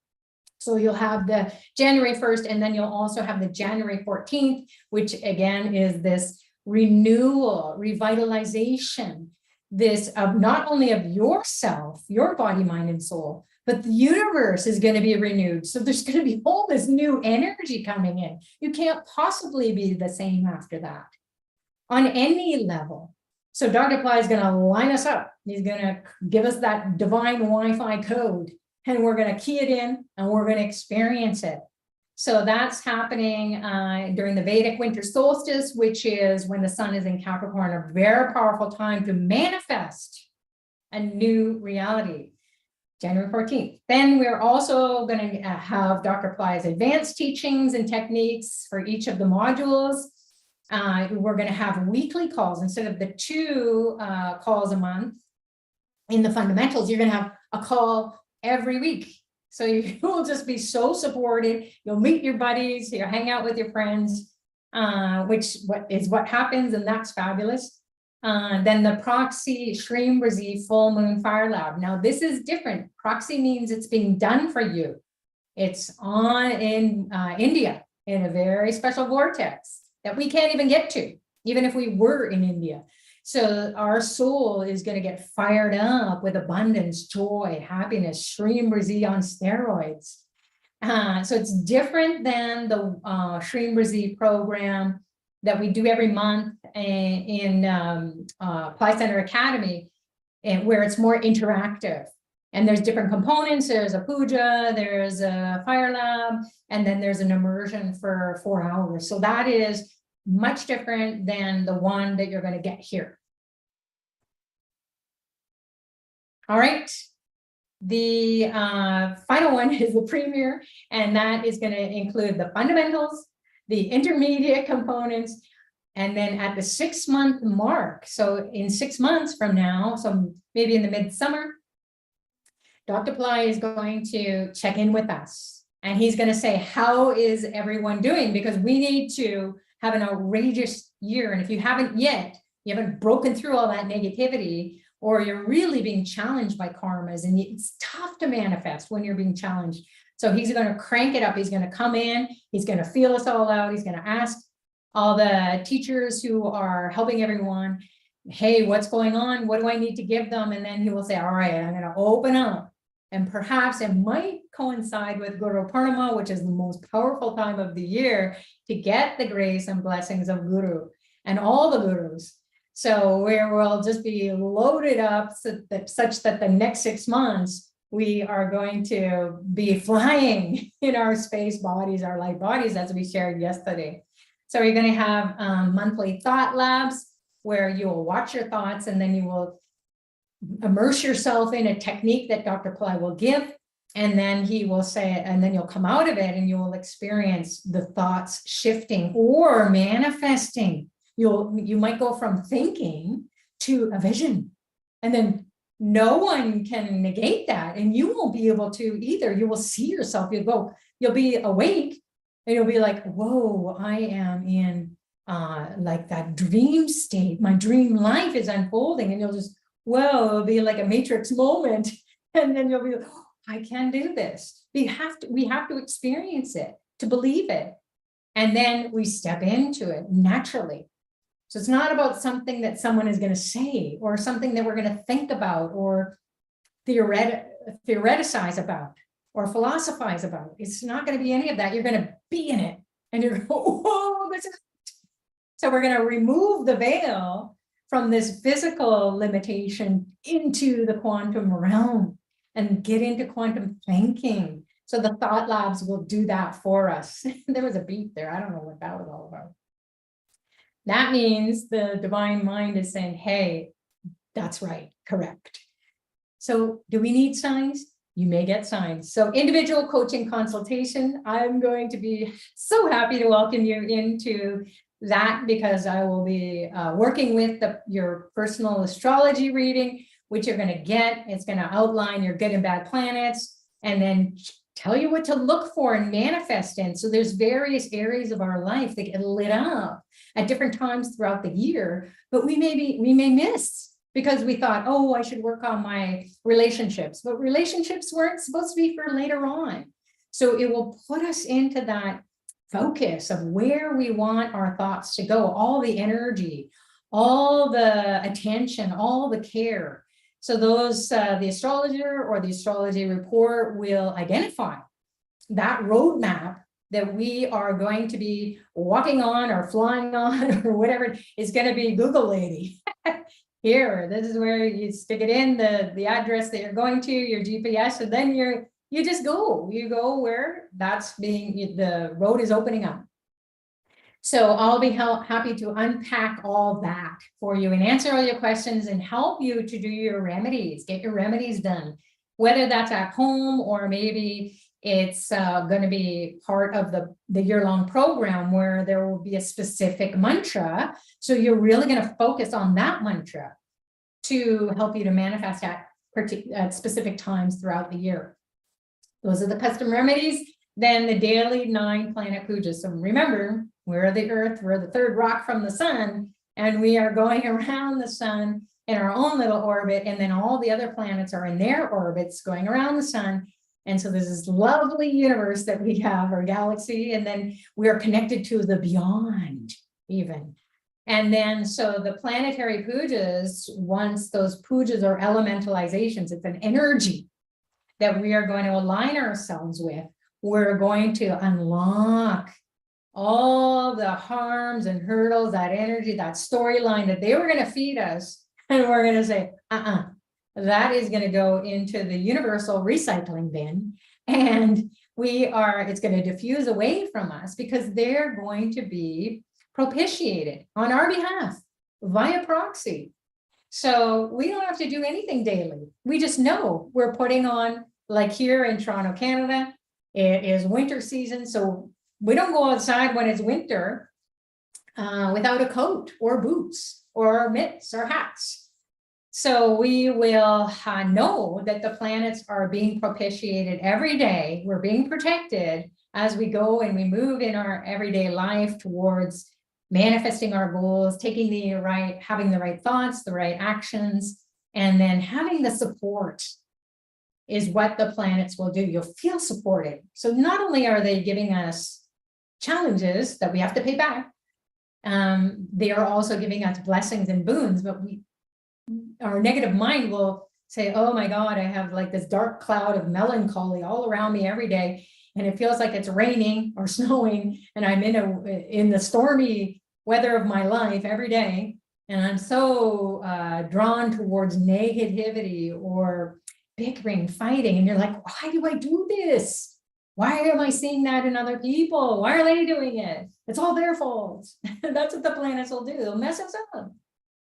So you'll have the January 1st, and then you'll also have the January 14th, which again is this renewal, revitalization, this not only of yourself, your body, mind, and soul, but the universe is going to be renewed. So there's going to be all this new energy coming in. You can't possibly be the same after that on any level. So Dr. Pillai is going to line us up. He's going to give us that divine Wi-Fi code, and we're going to key it in, and we're going to experience it. So that's happening during the Vedic winter solstice, which is when the sun is in Capricorn, a very powerful time to manifest a new reality. January 14th. Then we're also going to have Dr. Pillai's advanced teachings and techniques for each of the modules. We're going to have weekly calls instead of the 2 calls a month. In the fundamentals, you're going to have a call every week. So you will just be so supported. You'll meet your buddies, you'll hang out with your friends, which is what happens, and that's fabulous. Then the proxy Shreem Brzee full moon fire lab. Now this is different. Proxy means it's being done for you. It's on in India in a very special vortex that we can't even get to, even if we were in India. So our soul is going to get fired up with abundance, joy, happiness, Shreem Brzee on steroids. So it's different than the Shreem Brzee program that we do every month in Pillai Center Academy, and where it's more interactive. And there's different components. There's a puja, there's a fire lab, and then there's an immersion for 4 hours. So that is much different than the one that you're going to get here. All right. The final one is the premier, and that is going to include the fundamentals, the intermediate components, and then at the 6-month mark. So in 6 months from now, so maybe in the midsummer, Dr. Pillai is going to check in with us, and he's going to say, how is everyone doing? Because we need to have an outrageous year. And if you haven't yet, you haven't broken through all that negativity, or you're really being challenged by karmas, and it's tough to manifest when you're being challenged. So he's going to crank it up. He's going to come in, he's going to feel us all out. He's going to ask all the teachers who are helping everyone, hey, what's going on? What do I need to give them? And then he will say, all right, I'm going to open up. And perhaps it might coincide with Guru Purnima, which is the most powerful time of the year to get the grace and blessings of Guru and all the Gurus. So where we'll just be loaded up such that the next 6 months, we are going to be flying in our space bodies, our light bodies, as we shared yesterday. So you're going to have monthly thought labs where you will watch your thoughts, and then you will immerse yourself in a technique that Dr. Pillai will give, and then he will say it, and then you'll come out of it and you will experience the thoughts shifting or manifesting. You might go from thinking to a vision, and then no one can negate that, and you won't be able to either. You will see yourself, you'll be awake, and you'll be like, whoa, I am in like that dream state. My dream life is unfolding, and you'll just, whoa, it'll be like a matrix moment. And then you'll be like, oh, I can do this. We have to experience it to believe it. And then we step into it naturally. So it's not about something that someone is going to say, or something that we're going to think about, or theoreticize about, or philosophize about. It's not going to be any of that. You're going to be in it, and you're going, whoa, this is. So we're going to remove the veil from this physical limitation into the quantum realm and get into quantum thinking. So the thought labs will do that for us. There was a beep there. I don't know what that was all about. That means the divine mind is saying, hey, that's right, correct. So do we need signs? You may get signs. So individual coaching consultation, I'm going to be so happy to welcome you into that, because I will be working with your personal astrology reading, which you're going to get. It's going to outline your good and bad planets, and then tell you what to look for and manifest in. So there's various areas of our life that get lit up at different times throughout the year, but we may miss because we thought, oh, I should work on my relationships, but relationships weren't supposed to be for later on. So it will put us into that focus of where we want our thoughts to go, all the energy, all the attention, all the care. So those, the astrologer or the astrology report will identify that roadmap that we are going to be walking on or flying on or whatever is going to be Google lady. Here, this is where you stick it in, the address that you're going to, your GPS, and then you just go. You go where the road is opening up. So I'll be happy to unpack all that for you and answer all your questions and help you to do your remedies, get your remedies done, whether that's at home or maybe It's going to be part of the year-long program where there will be a specific mantra. So you're really going to focus on that mantra to help you to manifest at specific times throughout the year. Those are the custom remedies. Then the daily 9 planet pujas. So remember, we're the Earth, we're the third rock from the sun, and we are going around the sun in our own little orbit, and then all the other planets are in their orbits going around the sun. And so there's this lovely universe that we have, our galaxy, and then we are connected to the beyond even. And then so the planetary pujas, once those pujas are elementalizations, it's an energy that we are going to align ourselves with. We're going to unlock all the harms and hurdles, that energy, that storyline that they were going to feed us. And we're going to say, that is going to go into the universal recycling bin. And it's going to diffuse away from us because they're going to be propitiated on our behalf via proxy. So we don't have to do anything daily. We just know we're putting on, like here in Toronto, Canada, it is winter season. So we don't go outside when it's winter without a coat or boots or mitts or hats. So we will know that the planets are being propitiated every day. We're being protected as we go and we move in our everyday life towards manifesting our goals, having the right thoughts, the right actions, and then having the support is what the planets will do. You'll feel supported. So not only are they giving us challenges that we have to pay back, they are also giving us blessings and boons, but our negative mind will say, oh my God, I have like this dark cloud of melancholy all around me every day. And it feels like it's raining or snowing. And I'm in the stormy weather of my life every day. And I'm so drawn towards negativity or bickering, fighting. And you're like, why do I do this? Why am I seeing that in other people? Why are they doing it? It's all their fault. That's what the planets will do. They'll mess us up.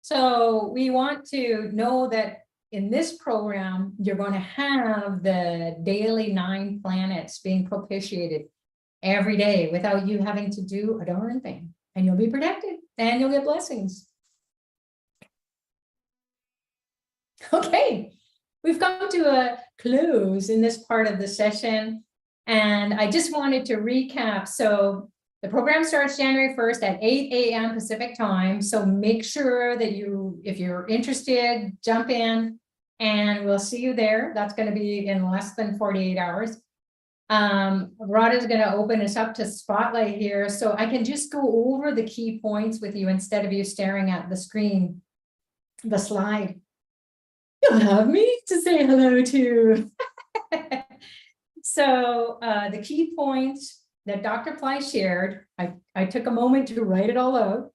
So we want to know that in this program, you're going to have the daily 9 planets being propitiated every day without you having to do a darn thing. And you'll be protected and you'll get blessings. Okay, we've come to a close in this part of the session. And I just wanted to recap. So the program starts January 1st at 8 a.m. Pacific time. So make sure that if you're interested, jump in and we'll see you there. That's going to be in less than 48 hours. Rod is going to open us up to Spotlight here. So I can just go over the key points with you instead of you staring at the screen, the slide. You'll have me to say hello to. So the key points that Dr. Pillai shared, I took a moment to write it all out.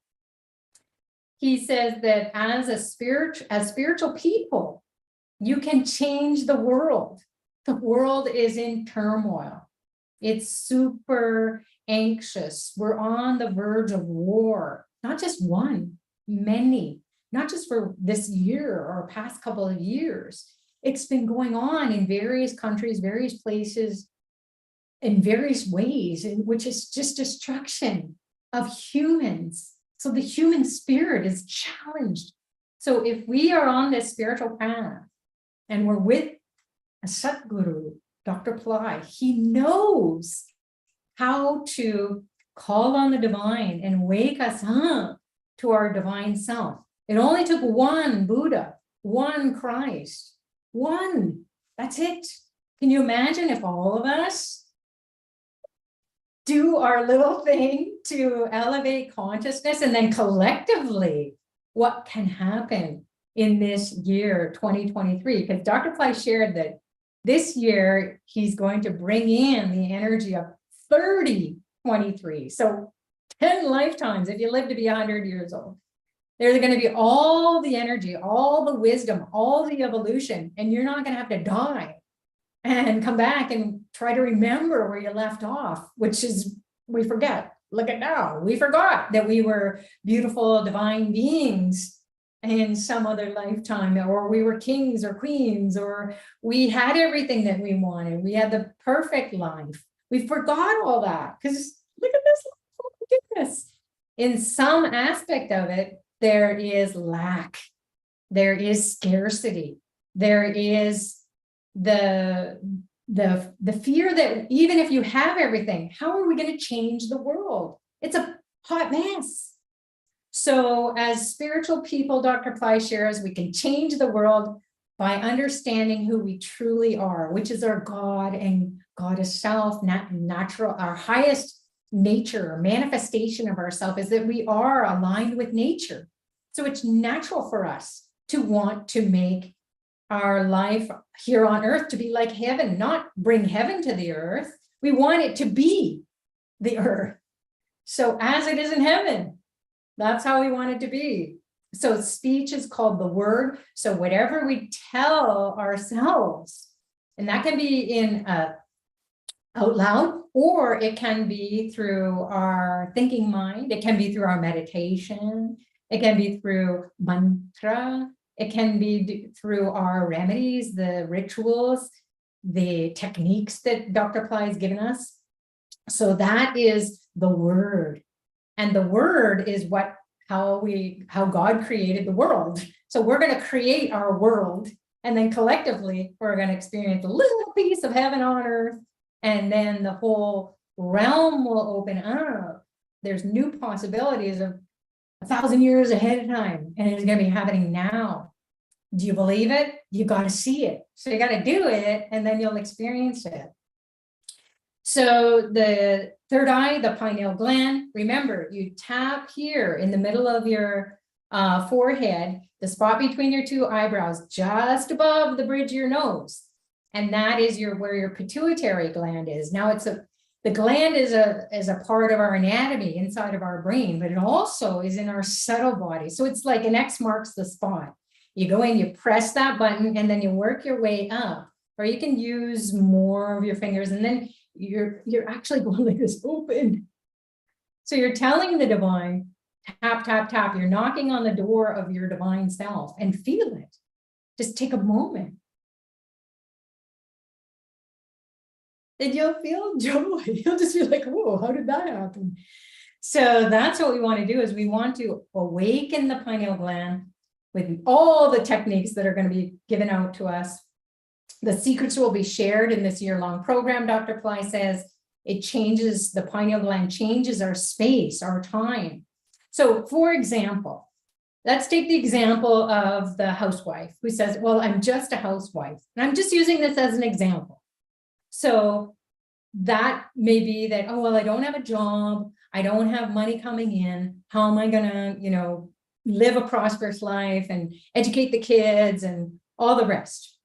He says that as spiritual people, you can change the world. The world is in turmoil. It's super anxious. We're on the verge of war, not just one, many, not just for this year or past couple of years. It's been going on in various countries, various places, in various ways, which is just destruction of humans. So the human spirit is challenged. So if we are on this spiritual path and we're with a Satguru, Dr. Pillai, he knows how to call on the divine and wake us up to our divine self. It only took one Buddha, one Christ, one. That's it. Can you imagine if all of us do our little thing to elevate consciousness, and then collectively, what can happen in this year, 2023? Because Dr. Pillai shared that this year, he's going to bring in the energy of 3023. So 10 lifetimes, if you live to be 100 years old. There's going to be all the energy, all the wisdom, all the evolution, and you're not going to have to die and come back and try to remember where you left off, which is, we forget. Look at now, we forgot that we were beautiful divine beings in some other lifetime, or we were kings or queens, or we had everything that we wanted. We had the perfect life. We forgot all that because look at this. Oh my goodness. In some aspect of it, there is lack. There is scarcity. There is the fear that even if you have everything, how are we going to change the world? It's a hot mess. So as spiritual people, Dr. Pillai shares, we can change the world by understanding who we truly are, which is our God and Goddess self, natural, our highest nature, manifestation of ourself is that we are aligned with nature. So it's natural for us to want to make our life here on earth to be like heaven, not bring heaven to the earth. We want it to be the earth. So as it is in heaven, that's how we want it to be. So speech is called the word. So whatever we tell ourselves, and that can be in out loud, or it can be through our thinking mind. It can be through our meditation. It can be through mantra. It can be through our remedies, the rituals, the techniques that Dr. Pillai has given us. So that is the word. And the word is how God created the world. So we're going to create our world, and then collectively we're going to experience a little piece of heaven on earth, and then the whole realm will open up. There's new possibilities of 1,000 years ahead of time, and it's going to be happening now. Do you believe it? You got to see it. So you got to do it, and then you'll experience it. So the third eye, the pineal gland, remember, you tap here in the middle of your forehead, the spot between your two eyebrows, just above the bridge of your nose. And that is where your pituitary gland is. Now the gland is a part of our anatomy inside of our brain, but it also is in our subtle body. So it's like an X marks the spot. You go in, you press that button, and then you work your way up, or you can use more of your fingers, and then you're actually going like this open. So you're telling the divine, tap, tap, tap. You're knocking on the door of your divine self, and feel it. Just take a moment. And you'll feel joy. You'll just be like, whoa, how did that happen? So that's what we want to do, is we want to awaken the pineal gland with all the techniques that are going to be given out to us. The secrets will be shared in this year-long program. Dr. Pillai says it changes, the pineal gland changes our space, our time. So for example, let's take the example of the housewife who says, well, I'm just a housewife. And I'm just using this as an example. So that may be that, oh, well, I don't have a job. I don't have money coming in. How am I going to, live a prosperous life and educate the kids and all the rest?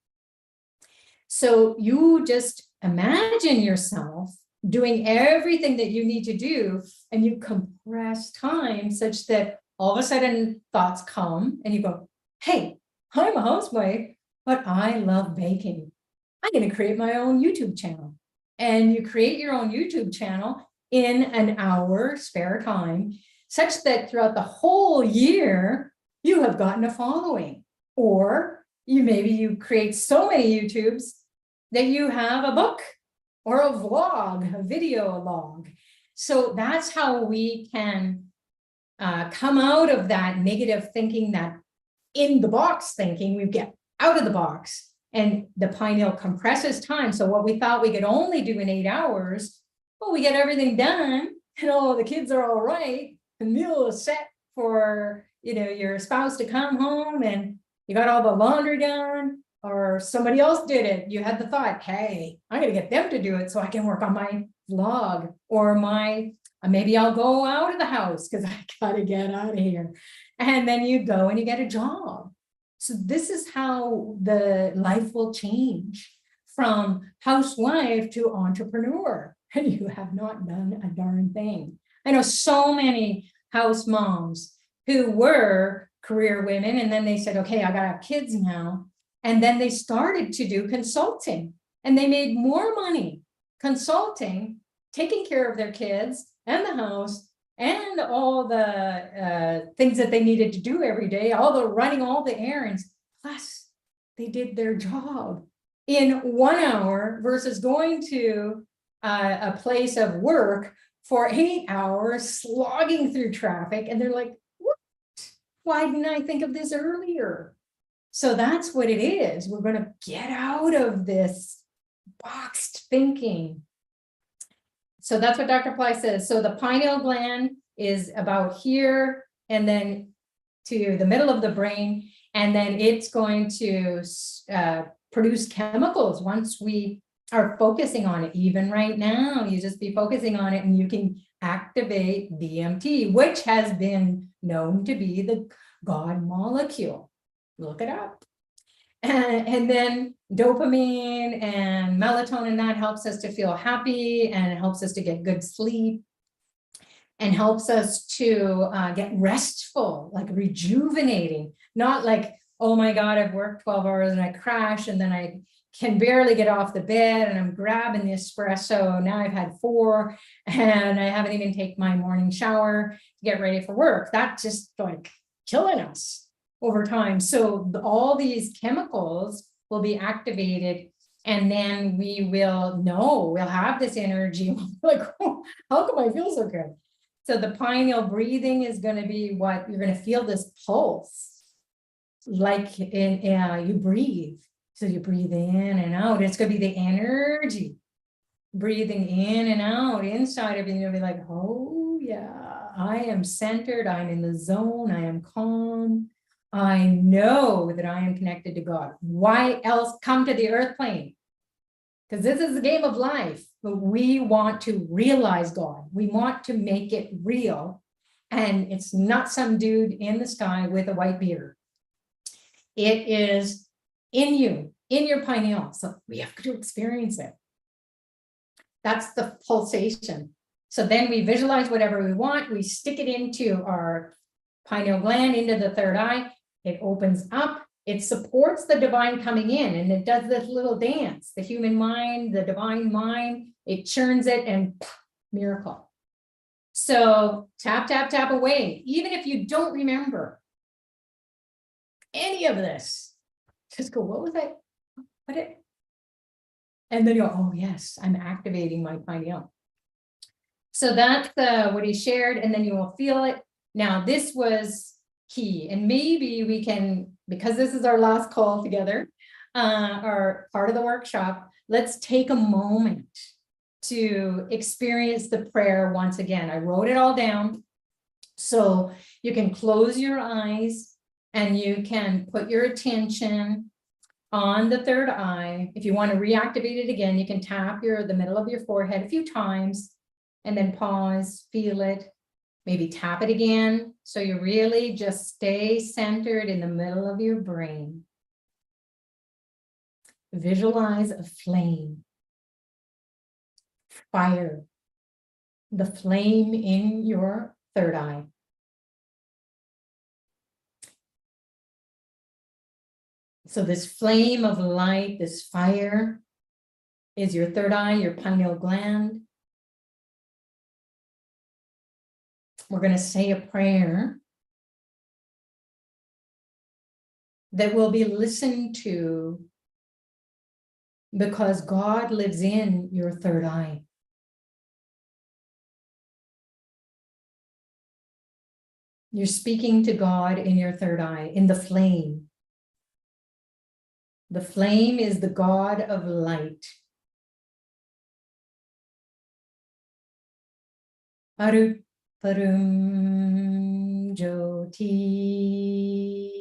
So you just imagine yourself doing everything that you need to do, and you compress time such that all of a sudden thoughts come and you go, hey, I'm a housewife, but I love baking. I'm going to create my own YouTube channel. And you create your own YouTube channel in an hour spare time, such that throughout the whole year, you have gotten a following. Or maybe you create so many YouTubes that you have a book or a vlog, a video log. So that's how we can come out of that negative thinking, that in the box thinking. We get out of the box, and the pineal compresses time. So what we thought we could only do in 8 hours, well, we get everything done, and all the kids are all right, the meal is set for your spouse to come home, and you got all the laundry done, or somebody else did it. You had the thought, hey, I'm going to get them to do it so I can work on my vlog, or maybe I'll go out of the house because I got to get out of here. And then you go and you get a job. So this is how the life will change from housewife to entrepreneur. And you have not done a darn thing. I know so many house moms who were career women, and then they said, okay, I got to have kids now. And then they started to do consulting, and they made more money consulting, taking care of their kids and the house, and all the things that they needed to do every day, all the running, all the errands, plus they did their job in 1 hour versus going to a place of work for 8 hours, slogging through traffic. And they're like, what? Why didn't I think of this earlier? So that's what it is. We're going to get out of this boxed thinking. So that's what Dr. Pillai says. So the pineal gland is about here and then to the middle of the brain. And then it's going to produce chemicals once we are focusing on it. Even right now, you just be focusing on it and you can activate DMT, which has been known to be the God molecule. Look it up. And then dopamine and melatonin, that helps us to feel happy and it helps us to get good sleep and helps us to get restful, like rejuvenating, not like, oh my God, I've worked 12 hours and I crash and then I can barely get off the bed and I'm grabbing the espresso. Now I've had 4 and I haven't even taken my morning shower to get ready for work. That's just like killing us over time. So all these chemicals will be activated and then we will know, we'll have this energy. Like, oh, how come I feel so good? So the pineal breathing is going to be what you're going to feel, this pulse, like in you breathe. So you breathe in and out. It's going to be the energy breathing in and out inside of you. You'll be like, oh yeah, I am centered. I'm in the zone. I am calm. I know that I am connected to God. Why else come to the earth plane? Because this is the game of life, but we want to realize God. We want to make it real. And it's not some dude in the sky with a white beard. It is in you, in your pineal. So we have to experience it. That's the pulsation. So then we visualize whatever we want. We stick it into our pineal gland, into the third eye. It opens up. It supports the divine coming in and it does this little dance, the human mind, the divine mind, it churns it and miracle. So tap, tap, tap away. Even if you don't remember any of this, just go, what was I? What it? And then you go, oh yes, I'm activating my pineal. So that's what he shared, and then you will feel it. Now this was key, and maybe we can, because this is our last call together, or part of the workshop, let's take a moment to experience the prayer once again. I wrote it all down, so you can close your eyes and you can put your attention on the third eye. If you want to reactivate it again, you can tap the middle of your forehead a few times and then pause, feel it, maybe tap it again. So you really just stay centered in the middle of your brain. Visualize a flame, fire, the flame in your third eye. So this flame of light, this fire is your third eye, your pineal gland. We're going to say a prayer that will be listened to because God lives in your third eye. You're speaking to God in your third eye, in the flame. The flame is the God of light. Arut Parum Jyoti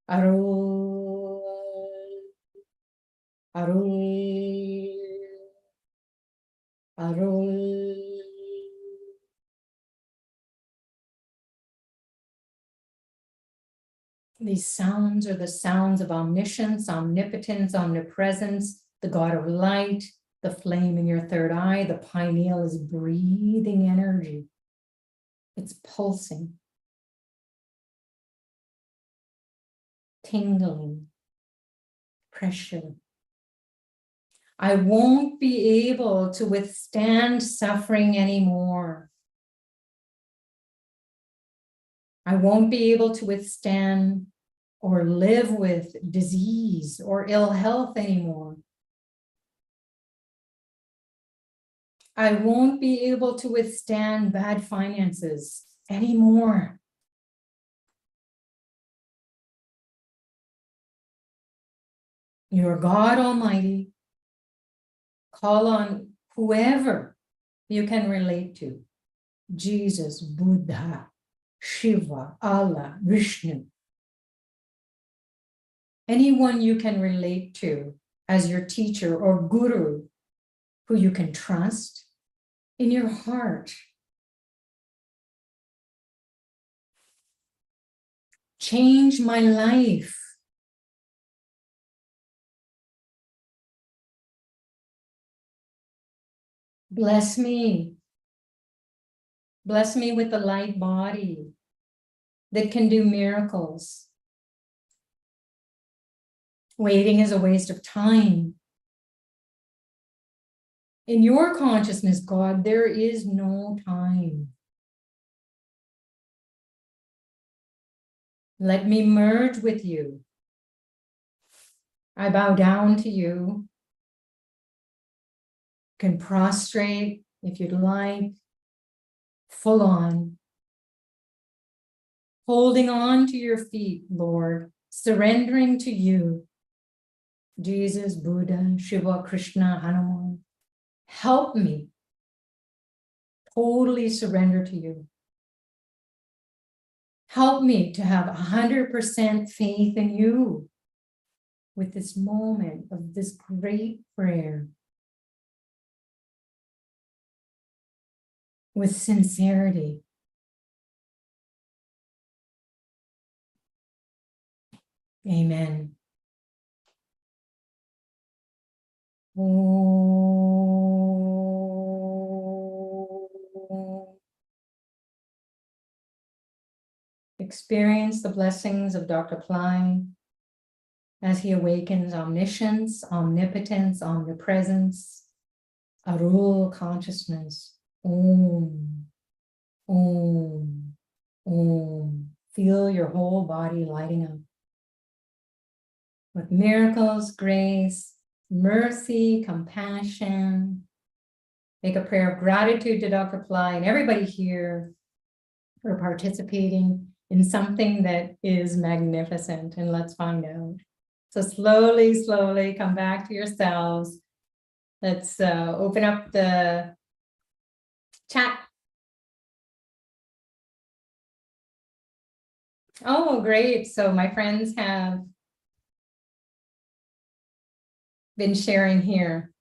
Arul Arul Arul. These sounds are the sounds of omniscience, omnipotence, omnipresence, the God of light, the flame in your third eye. The pineal is breathing energy. It's pulsing, tingling, pressure. I won't be able to withstand suffering anymore. I won't be able to withstand or live with disease or ill health anymore. I won't be able to withstand bad finances anymore. You're God Almighty. Call on whoever you can relate to. Jesus, Buddha, Shiva, Allah, Vishnu. Anyone you can relate to as your teacher or guru who you can trust in your heart. Change my life. Bless me. Bless me with the light body that can do miracles. Waiting is a waste of time. In your consciousness, God, there is no time. Let me merge with you. I bow down to you. Can prostrate if you'd like, full on. Holding on to your feet, Lord, surrendering to you. Jesus, Buddha, Shiva, Krishna, Hanuman, help me totally surrender to you. Help me to have 100% faith in you with this moment of this great prayer. With sincerity. Amen. Experience the blessings of Dr. Pillai as he awakens omniscience, omnipotence, omnipresence, Arul consciousness. Om, Om, Om. Feel your whole body lighting up with miracles, grace, mercy, compassion. Make a prayer of gratitude to Dr. Pillai and everybody here for participating in something that is magnificent. And let's find out. So slowly, slowly come back to yourselves. Let's open up the chat. Oh, great. So my friends have been sharing here.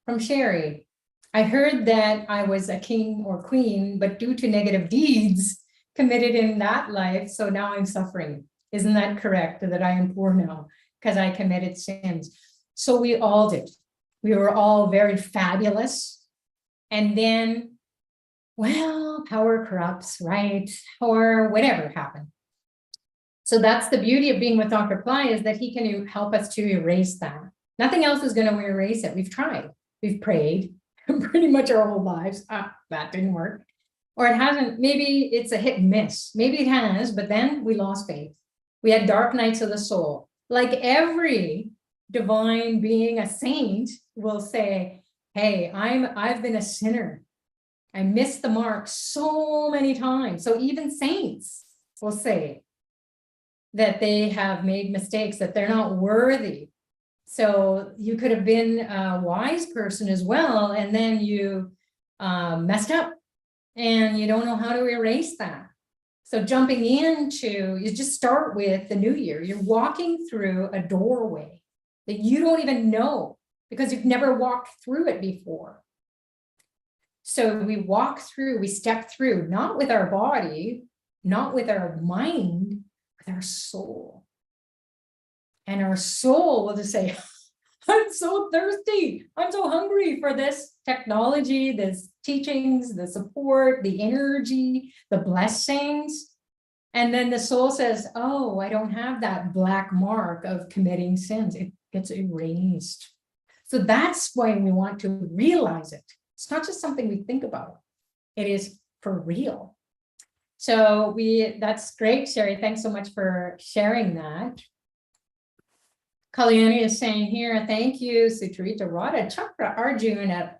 From Sherry, I heard that I was a king or queen, but due to negative deeds committed in that life, so now I'm suffering. Isn't that correct? That I am poor now because I committed sins. So we all did. We were all very fabulous. And then, well, power corrupts, right? Or whatever happened. So that's the beauty of being with Dr. Pillai, is that he can help us to erase that. Nothing else is going to erase it. We've tried. We've prayed pretty much our whole lives. That didn't work. Or it hasn't. Maybe it's a hit and miss. Maybe it has, but then we lost faith. We had dark nights of the soul. Like every divine being, a saint will say, hey, I've been a sinner. I missed the mark so many times. So even saints will say that they have made mistakes, that they're not worthy. So you could have been a wise person as well, and then you messed up and you don't know how to erase that. So jumping into, you just start with the new year. You're walking through a doorway that you don't even know because you've never walked through it before. So we walk through, we step through, not with our body, not with our mind, with our soul. And our soul will just say, I'm so thirsty. I'm so hungry for this technology, this teachings, the support, the energy, the blessings. And then the soul says, oh, I don't have that black mark of committing sins. It gets erased. So that's why we want to realize it. It's not just something we think about. It is for real. So that's great, Sherry. Thanks so much for sharing that. Kalyani is saying here, thank you, Sucharita Radha, Chakra, Arjuna,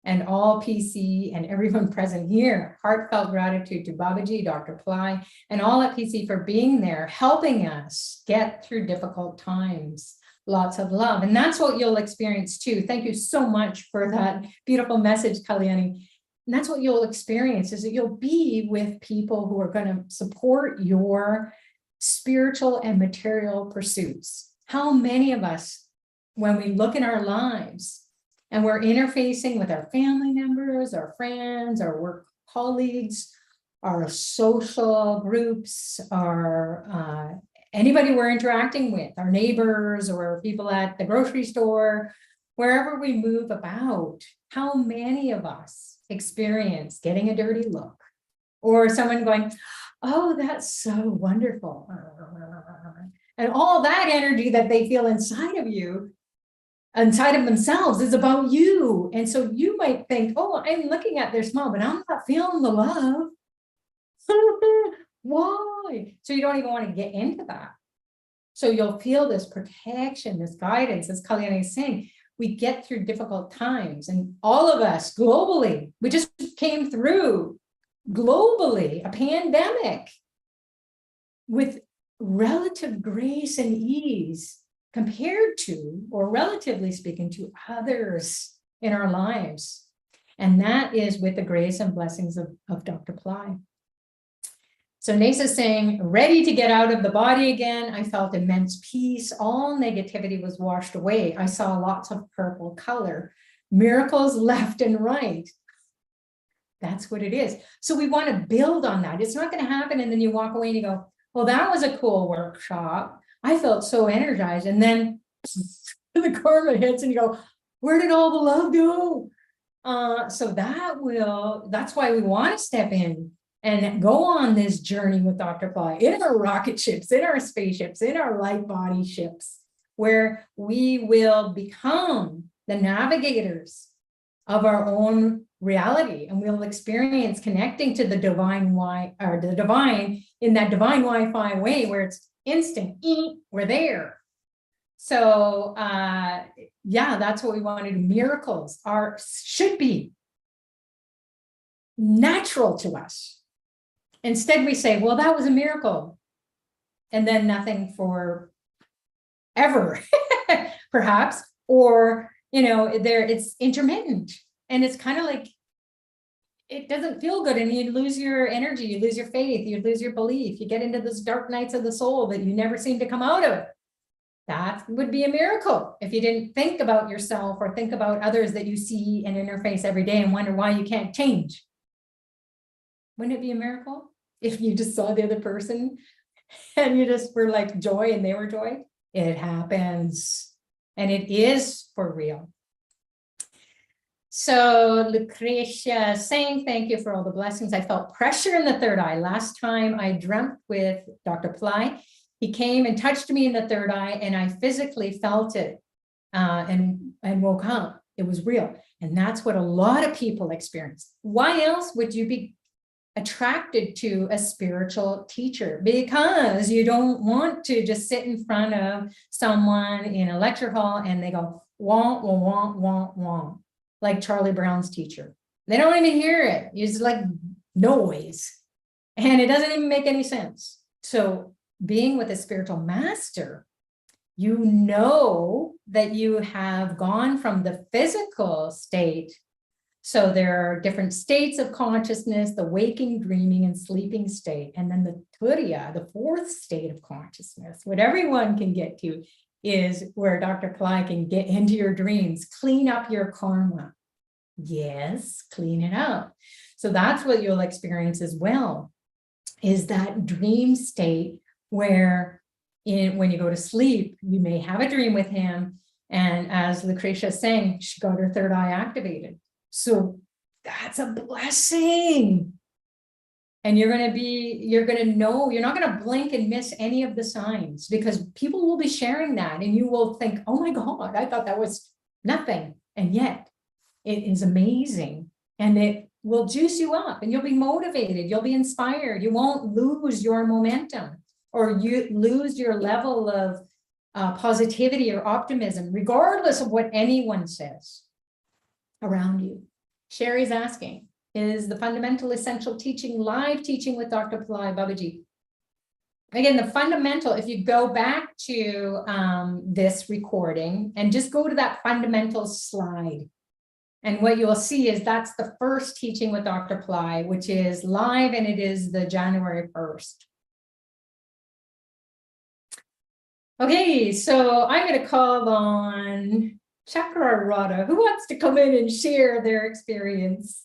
and all PC and everyone present here. Heartfelt gratitude to Babaji, Dr. Pillai, and all at PC for being there, helping us get through difficult times. Lots of love. And that's what you'll experience too. Thank you so much for that beautiful message, Kalyani. And that's what you'll experience, is that you'll be with people who are going to support your spiritual and material pursuits. How many of us, when we look in our lives and we're interfacing with our family members, our friends, our work colleagues, our social groups, our anybody we're interacting with, our neighbors or people at the grocery store, wherever we move about, how many of us experience getting a dirty look or someone going, oh, that's so wonderful. And all that energy that they feel inside of you, inside of themselves, is about you. And so you might think, oh, I'm looking at their smile, but I'm not feeling the love. Why? So you don't even want to get into that. So you'll feel this protection, this guidance, as Kalyani is saying. We get through difficult times, and all of us globally, we just came through globally a pandemic with relative grace and ease compared to, or relatively speaking, to others in our lives. And that is with the grace and blessings of Dr. Pillai. So Nesa's saying, ready to get out of the body again. I felt immense peace. All negativity was washed away. I saw lots of purple color, miracles left and right. That's what it is. So we want to build on that. It's not going to happen and then you walk away and you go, well, that was a cool workshop. I felt so energized. And then the karma hits and you go, where did all the love go? So that's why we want to step in and go on this journey with Dr. Pillai in our rocket ships, in our spaceships, in our light body ships, where we will become the navigators of our own reality, and we'll experience connecting to the divine in that divine Wi-Fi way where it's instant, we're there. So yeah, that's what we want to do. Miracles should be natural to us. Instead, we say, well, that was a miracle. And then nothing for ever, perhaps, or, it's intermittent. And it's kind of like, it doesn't feel good and you lose your energy, you lose your faith, you lose your belief, you get into those dark nights of the soul that you never seem to come out of. That would be a miracle if you didn't think about yourself or think about others that you see and interface every day and wonder why you can't change. Wouldn't it be a miracle if you just saw the other person and you just were like joy and they were joy? It happens, and it is for real. So Lucretia saying, thank you for all the blessings. I felt pressure in the third eye. Last time I dreamt with Dr. Pillai, he came and touched me in the third eye and I physically felt it and woke up. It was real. And that's what a lot of people experience. Why else would you be attracted to a spiritual teacher? Because you don't want to just sit in front of someone in a lecture hall and they go, wah, wah, wah, wah, wah. Like Charlie Brown's teacher. They don't even hear it. It's like noise. And it doesn't even make any sense. So being with a spiritual master, you know that you have gone from the physical state. So there are different states of consciousness, the waking, dreaming, and sleeping state. And then the turiya, the fourth state of consciousness, what everyone can get to, is where Dr. Pillai can get into your dreams, clean up your karma. Yes, clean it up. So that's what you'll experience as well, is that dream state where when you go to sleep, you may have a dream with him. And as Lucretia is saying, she got her third eye activated. So that's a blessing. And you're going to know, you're not going to blink and miss any of the signs, because people will be sharing that and you will think, oh my God, I thought that was nothing. And yet it is amazing, and it will juice you up, and you'll be motivated, you'll be inspired, you won't lose your momentum, or you lose your level of positivity or optimism, regardless of what anyone says around you. Sherry's asking, is the fundamental essential teaching live teaching with Dr. Pillai, Babaji? Again, the fundamental, if you go back to this recording and just go to that fundamental slide, and what you'll see is that's the first teaching with Dr. Pillai, which is live, and it is the January 1st. Okay, so I'm going to call on Chakra Radha. Who wants to come in and share their experience?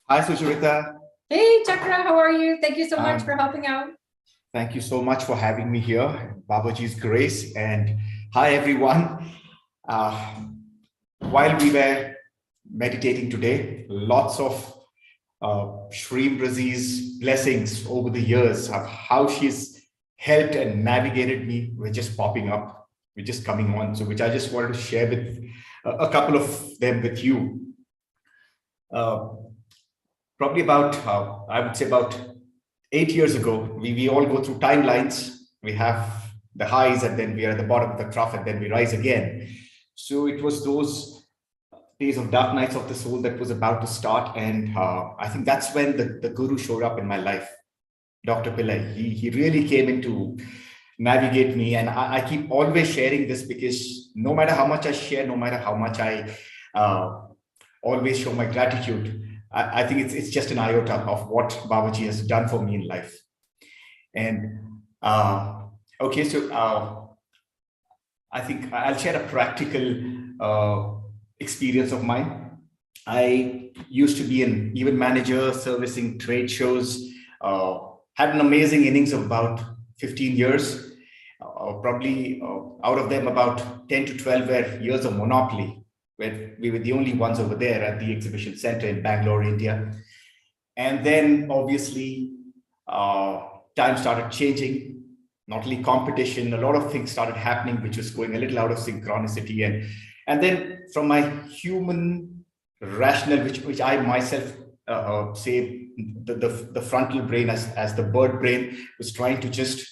Hi, Sucharita. Hey, Chakra, how are you? Thank you so much for helping out. Thank you so much for having me here. Babaji's grace, and hi, everyone. While we were meditating today, lots of Shreem Brzee's blessings over the years of how she's helped and navigated me were just popping up, were just coming on. So which I just wanted to share with a couple of them with you. Probably about, I would say about 8 years ago, we all go through timelines. We have the highs, and then we are at the bottom of the trough, and then we rise again. So it was those days of dark nights of the soul that was about to start. And I think that's when the guru showed up in my life, Dr. Pillai. He really came in to navigate me. And I keep always sharing this, because no matter how much I share, no matter how much I always show my gratitude, I think it's just an iota of what Babaji has done for me in life. And okay, so I think I'll share a practical experience of mine. I used to be an event manager servicing trade shows, had an amazing innings of about 15 years. Probably out of them, about 10 to 12 were years of monopoly, where we were the only ones over there at the exhibition center in Bangalore, India. And then obviously time started changing, not only competition, a lot of things started happening, which was going a little out of synchronicity. And then from my human rational, which I myself say the frontal brain as the bird brain, was trying to just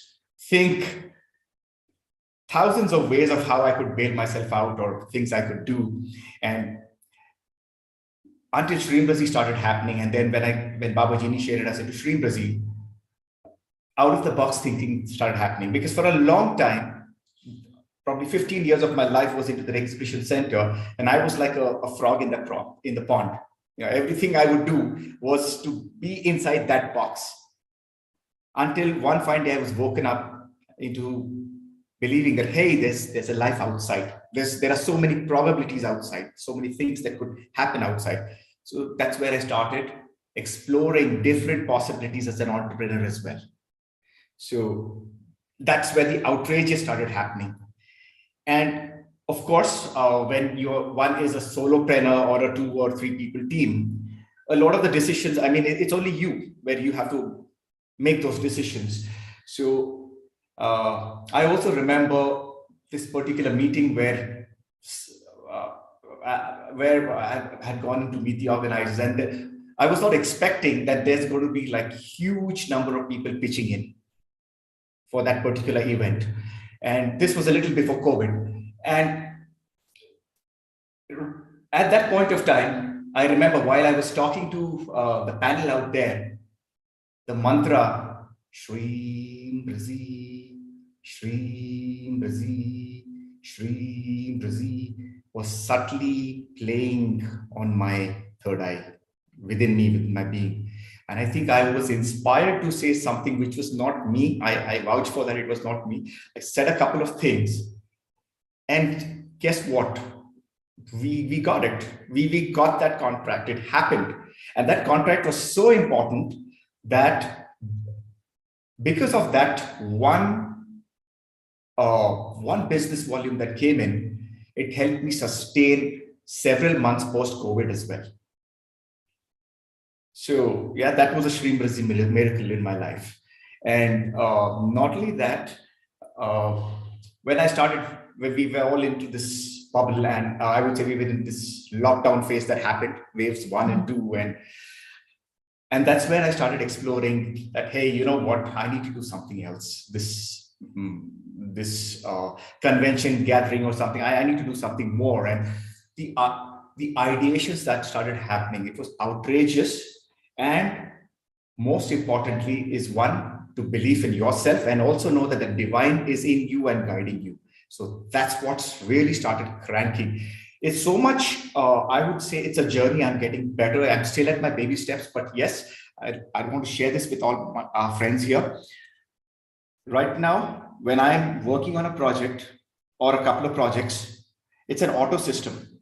think thousands of ways of how I could bail myself out or things I could do. And until Shreem Brzee started happening. And then when Babaji initiated us into Shreem Brzee, out of the box thinking started happening. Because for a long time, probably 15 years of my life was into the exhibition center, and I was like a frog in the pond. You know, everything I would do was to be inside that box. Until one fine day I was woken up into believing that, hey, there's a life outside. There are so many probabilities outside, so many things that could happen outside. So that's where I started exploring different possibilities as an entrepreneur as well. So that's where the outrages started happening. And of course, when one is a solopreneur or a 2 or 3 people team, a lot of the decisions, I mean, it's only you where you have to make those decisions. So I also remember this particular meeting where I had gone to meet the organizers, and I was not expecting that there's going to be like huge number of people pitching in for that particular event. And this was a little before COVID. And at that point of time, I remember while I was talking to the panel out there, the mantra, Shreem Brzee, Shreem Brzee, Shreem Brzee, was subtly playing on my third eye, within me, with my being. And I think I was inspired to say something which was not me. I vouch for that it was not me. I said a couple of things. And guess what? We got it. We got that contract. It happened. And that contract was so important that because of that one business volume that came in, it helped me sustain several months post-COVID as well. So yeah, that was a Shreem Brzee miracle in my life. And not only that, when I started, when we were all into this bubble, and I would say we were in this lockdown phase that happened, waves 1 and 2, and that's where I started exploring that, hey, you know what, I need to do something else. This convention gathering or something, I need to do something more. And the ideations that started happening, it was outrageous. And most importantly is, one, to believe in yourself and also know that the divine is in you and guiding you. So that's what's really started cranking. It's so much, I would say it's a journey. I'm getting better. I'm still at my baby steps, but yes, I want to share this with all our friends here. Right now, when I'm working on a project or a couple of projects, it's an auto system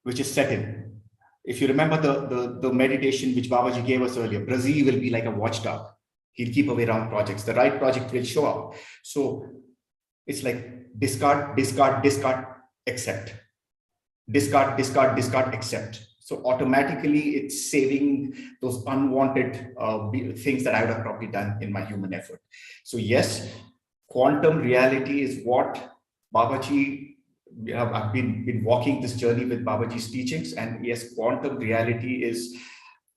which is set in. If you remember the meditation which Babaji gave us earlier, Brzee will be like a watchdog. He'll keep away wrong projects. The right project will show up. So it's like discard, discard, discard, accept. Discard, discard, discard, accept. So automatically it's saving those unwanted things that I would have probably done in my human effort. So yes, quantum reality is what Babaji, I've been walking this journey with Babaji's teachings, and yes, quantum reality is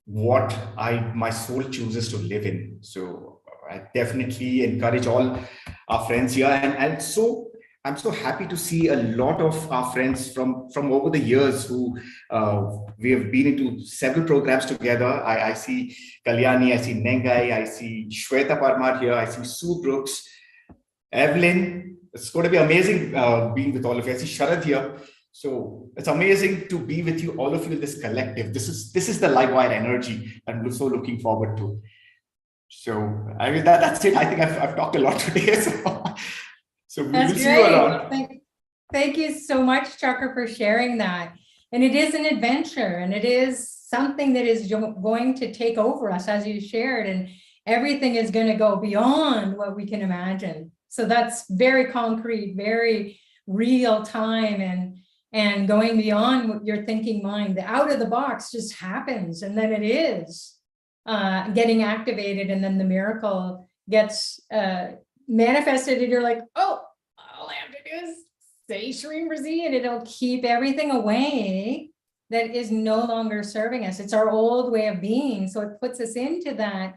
what my soul chooses to live in. So I definitely encourage all our friends here, and so I'm so happy to see a lot of our friends from over the years who we have been into several programs together. I see Kalyani, I see Nengai, I see Shweta Parmar here, I see Sue Brooks, Evelyn. It's going to be amazing being with all of you. I see Sharad here. So it's amazing to be with you, all of you in this collective. This is the live wire energy I'm so looking forward to. So I mean, that's it. I think I've talked a lot today. So we will see you around. Thank you so much, Chakra, for sharing that. And it is an adventure, and it is something that is going to take over us, as you shared, and everything is going to go beyond what we can imagine. So that's very concrete, very real time, and going beyond your thinking mind. The out of the box just happens, and then it is getting activated, and then the miracle gets manifested, and you're like, oh, all I have to do is say Shreem Brzee, and it'll keep everything away that is no longer serving us. It's our old way of being. So it puts us into that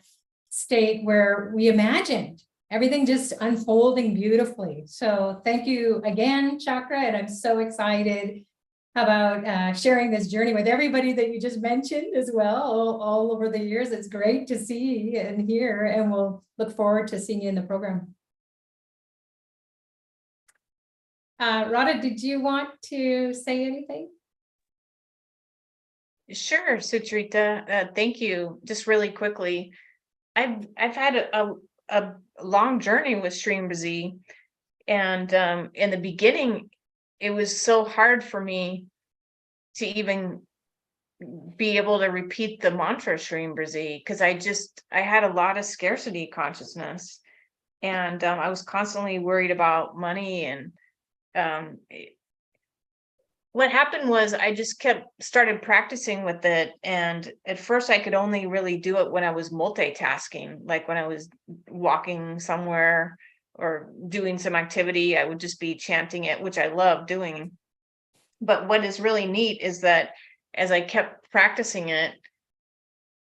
state where we imagined everything just unfolding beautifully. So thank you again, Chakra, and I'm so excited about sharing this journey with everybody that you just mentioned as well, all over the years. It's great to see and hear, and we'll look forward to seeing you in the program. Radha, did you want to say anything? Sure, Sucharita. Thank you. Just really quickly, I've had a long journey with Shreem Brzee, and in the beginning, it was so hard for me to even be able to repeat the mantra Shreem Brzee, because I had a lot of scarcity consciousness, and I was constantly worried about money. And what happened was I just started practicing with it. And at first I could only really do it when I was multitasking, like when I was walking somewhere or doing some activity, I would just be chanting it, which I love doing. But what is really neat is that as I kept practicing it,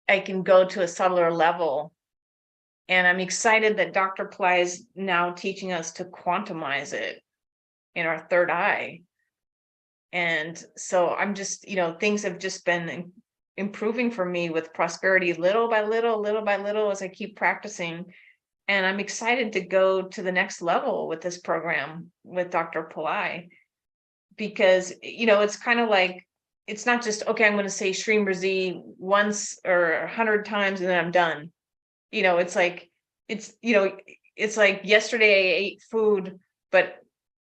I can go to a subtler level. And I'm excited that Dr. Pillai is now teaching us to quantumize it in our third eye. And so I'm just, things have just been improving for me with prosperity, little by little, as I keep practicing. And I'm excited to go to the next level with this program with Dr. Pillai, because, it's kind of like, it's not just, okay, I'm going to say Shreem Brzee once or 100 times and then I'm done. It's like, it's like yesterday I ate food, but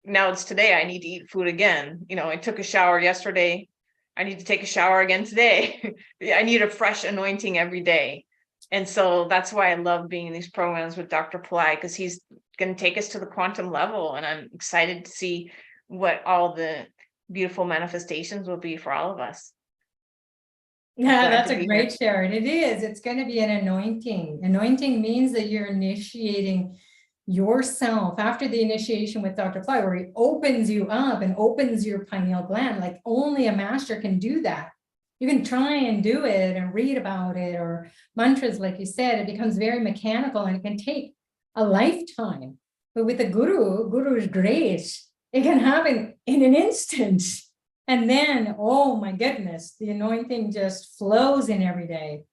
now it's today, I need to eat food again. I took a shower yesterday, I need to take a shower again today. I need a fresh anointing every day. And so that's why I love being in these programs with Dr. Pillai, because he's going to take us to the quantum level. And I'm excited to see what all the beautiful manifestations will be for all of us. Yeah, that's a great share. And it is, it's going to be an anointing. Anointing means that you're initiating yourself after the initiation with Dr. Pillai, where he opens you up and opens your pineal gland, like only a master can do that. You can try and do it and read about it, or mantras, like you said, it becomes very mechanical and it can take a lifetime. But with the guru's grace, it can happen in an instant. And then, oh my goodness, the anointing just flows in every day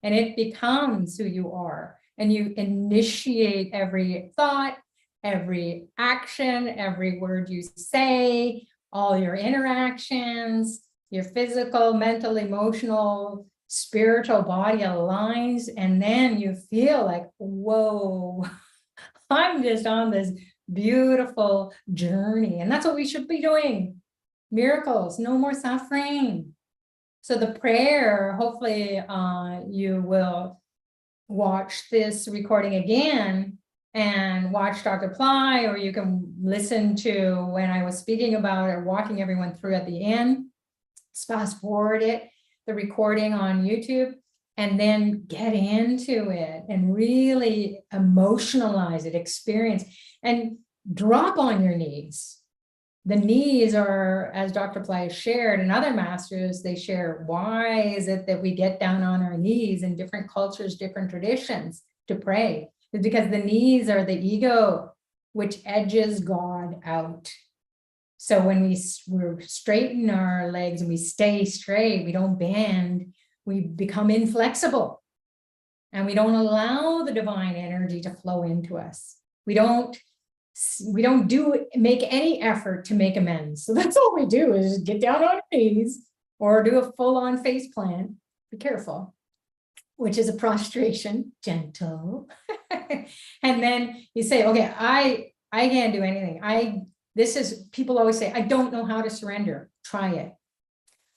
and it becomes who you are. And you initiate every thought, every action, every word you say, all your interactions, your physical, mental, emotional, spiritual body aligns. And then you feel like, whoa, I'm just on this beautiful journey. And that's what we should be doing. Miracles, no more suffering. So the prayer, hopefully you will watch this recording again and watch Dr. Pillai, or you can listen to when I was speaking about it, walking everyone through at the end. Just fast forward it, the recording on YouTube, and then get into it and really emotionalize it, experience, and drop on your knees. The knees are, as Dr. Pillai shared, and other masters, they share, why is it that we get down on our knees in different cultures, different traditions to pray? It's because the knees are the ego, which edges God out. So when we straighten our legs and we stay straight, we don't bend, we become inflexible. And we don't allow the divine energy to flow into us. We don't make any effort to make amends. So that's all we do is get down on our knees or do a full-on face plant. Be careful, which is a prostration, gentle. And then you say, okay, I can't do anything. People always say, I don't know how to surrender. Try it.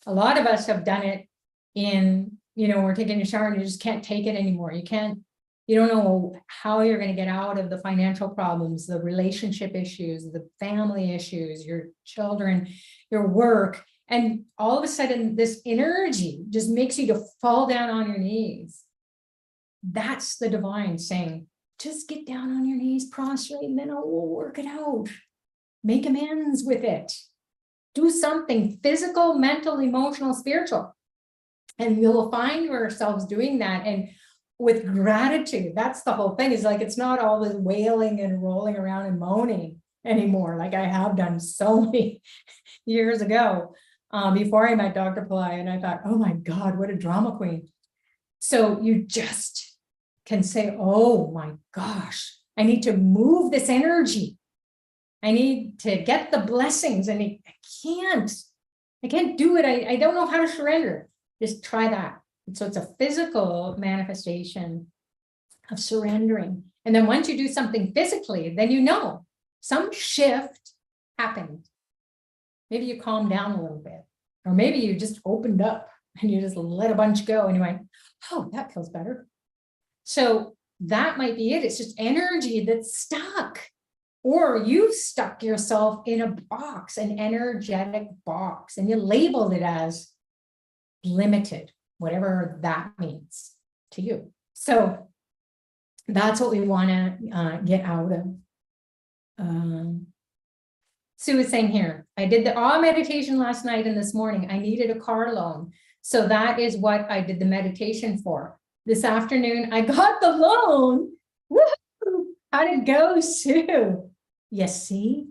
A lot of us have done it we're taking a shower and you just can't take it anymore. You don't know how you're going to get out of the financial problems, the relationship issues, the family issues, your children, your work. And all of a sudden, this energy just makes you to fall down on your knees. That's the divine saying, just get down on your knees, prostrate, and then we'll work it out. Make amends with it. Do something physical, mental, emotional, spiritual. And you'll find yourselves doing that. And with gratitude, that's the whole thing. Is like, it's not all this wailing and rolling around and moaning anymore, like I have done so many years ago before I met Dr. Pillai. And I thought, oh my God, what a drama queen. So you just can say, oh my gosh, I need to move this energy. I need to get the blessings, and I can't do it. I don't know how to surrender. Just try that. So it's a physical manifestation of surrendering. And then once you do something physically, then you know some shift happened. Maybe you calmed down a little bit, or maybe you just opened up and you just let a bunch go and you went, oh, that feels better. So that might be it. It's just energy that's stuck, or you've stuck yourself in a box, an energetic box, and you labeled it as limited, whatever that means to you. So that's what we want to get out of. Sue is saying here, I did the awe meditation last night and this morning. I needed a car loan. So that is what I did the meditation for. This afternoon, I got the loan. Woohoo! How did it go, Sue? You see?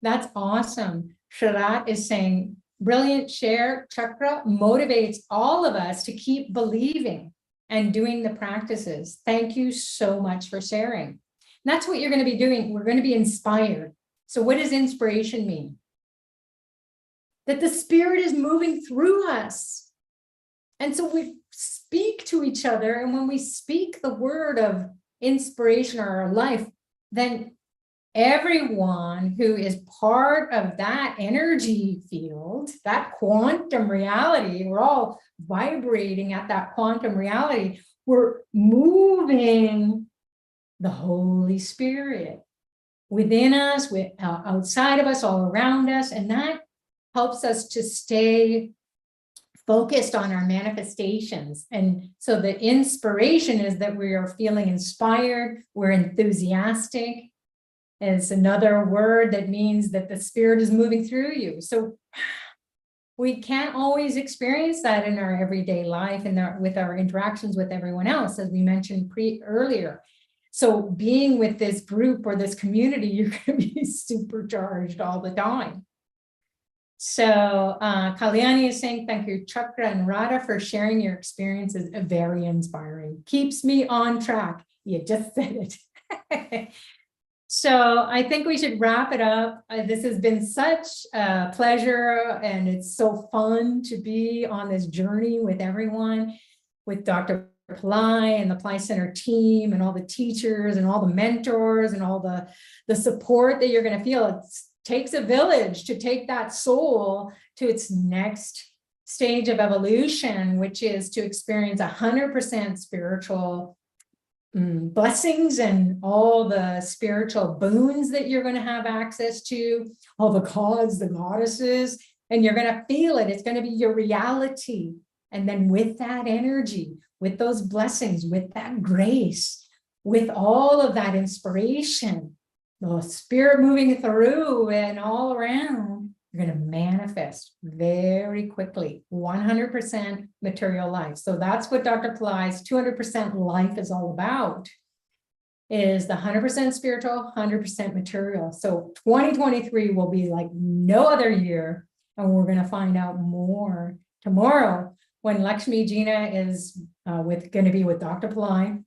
That's awesome. Sharat is saying, brilliant share. Chakra motivates all of us to keep believing and doing the practices. Thank you so much for sharing. And that's what you're going to be doing. We're going to be inspired. So what does inspiration mean? That the spirit is moving through us. And so we speak to each other. And when we speak the word of inspiration or our life, then everyone who is part of that energy field, that quantum reality, we're all vibrating at that quantum reality. We're moving the Holy Spirit within us, outside of us, all around us. And that helps us to stay focused on our manifestations. And so the inspiration is that we are feeling inspired, we're enthusiastic. It's another word that means that the spirit is moving through you. So we can't always experience that in our everyday life and with our interactions with everyone else, as we mentioned earlier. So being with this group or this community, you're going to be supercharged all the time. So Kalyani is saying, thank you, Chakra and Radha, for sharing your experiences. Very inspiring. Keeps me on track. You just said it. So I think we should wrap it up. This has been such a pleasure, and it's so fun to be on this journey with everyone, with Dr. Pillai and the Pillai Center team and all the teachers and all the mentors and all the support that you're going to feel. It takes a village to take that soul to its next stage of evolution, which is to experience 100% spiritual blessings and all the spiritual boons that you're going to have access to, all the gods, the goddesses, and you're going to feel it. It's going to be your reality. And then with that energy, with those blessings, with that grace, with all of that inspiration, the spirit moving through and all around, you're going to manifest very quickly, 100% material life. So that's what Dr. Pillai's 200% life is all about, is the 100% spiritual, 100% material. So 2023 will be like no other year. And we're going to find out more tomorrow when Lakshmi Gina is going to be with Dr. Pillai.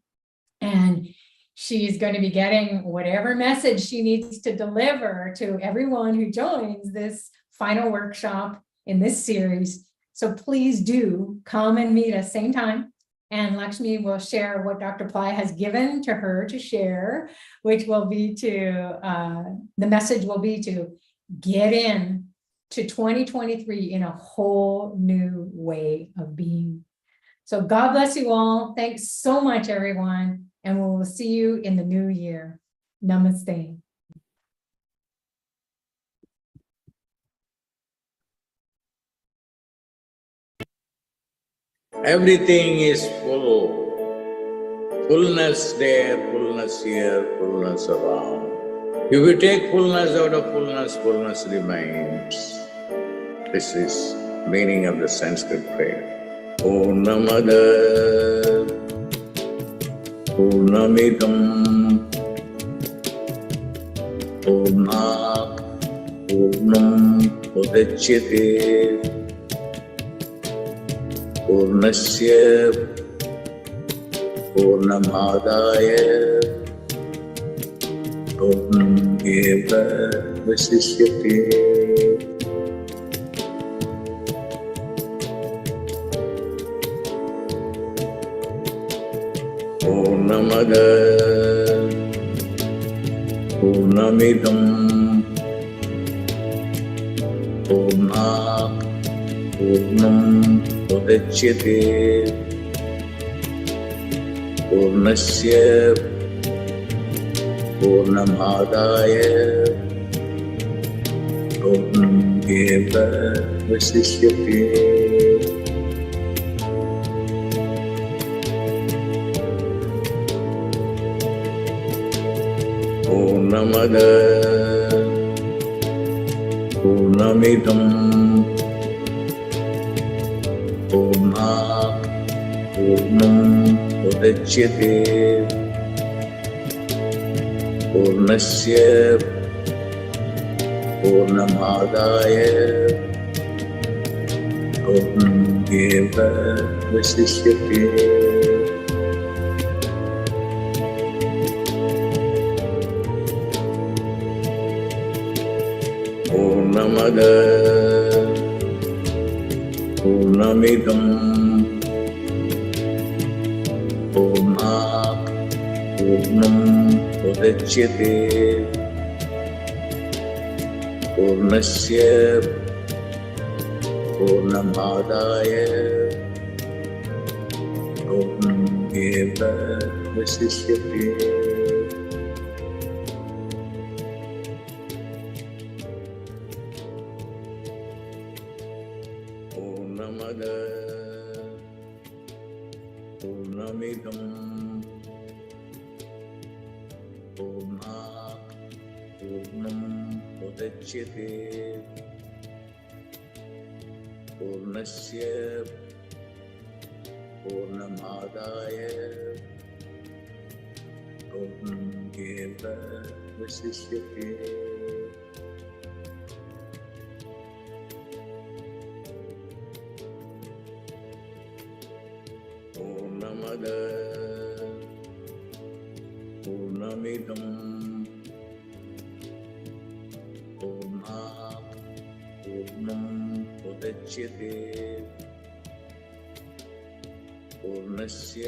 And she's going to be getting whatever message she needs to deliver to everyone who joins this final workshop in this series. So please do come and meet us same time. And Lakshmi will share what Dr. Pillai has given to her to share, which will be the message will be to get in to 2023 in a whole new way of being. So God bless you all. Thanks so much, everyone. And we will see you in the new year. Namaste. Everything is full. Fullness there, fullness here, fullness around. If you take fullness out of fullness, fullness remains. This is meaning of the Sanskrit prayer. Purnamada Purnamidam Purnat Purnam Udachyate Purnasya Purnamadaya Purnameva Vasishyate. Purnamada Purnamidam Purnat Purnam Udachyate Purnasya Purnamadaya Purnameva Vasishyate. Purnamada Purnamidam Purnat Purnam Udachyate Purnasya Purnamadaya Purnameva Vasishyate. Purnamada Purnamidam Purnat Purnam Udachyate Purnasya Purnamadaya Purnameva Vasishyate. Purnamada पूर्णमिदं पूर्णात् पूर्णमुदच्यते पूर्णस्य पूर्णमादाय पूर्णमेवावशिष्यते। पूर्णमद पूर्णमिदं पूर्णात् पूर्णमुदच्यते पूर्णस्य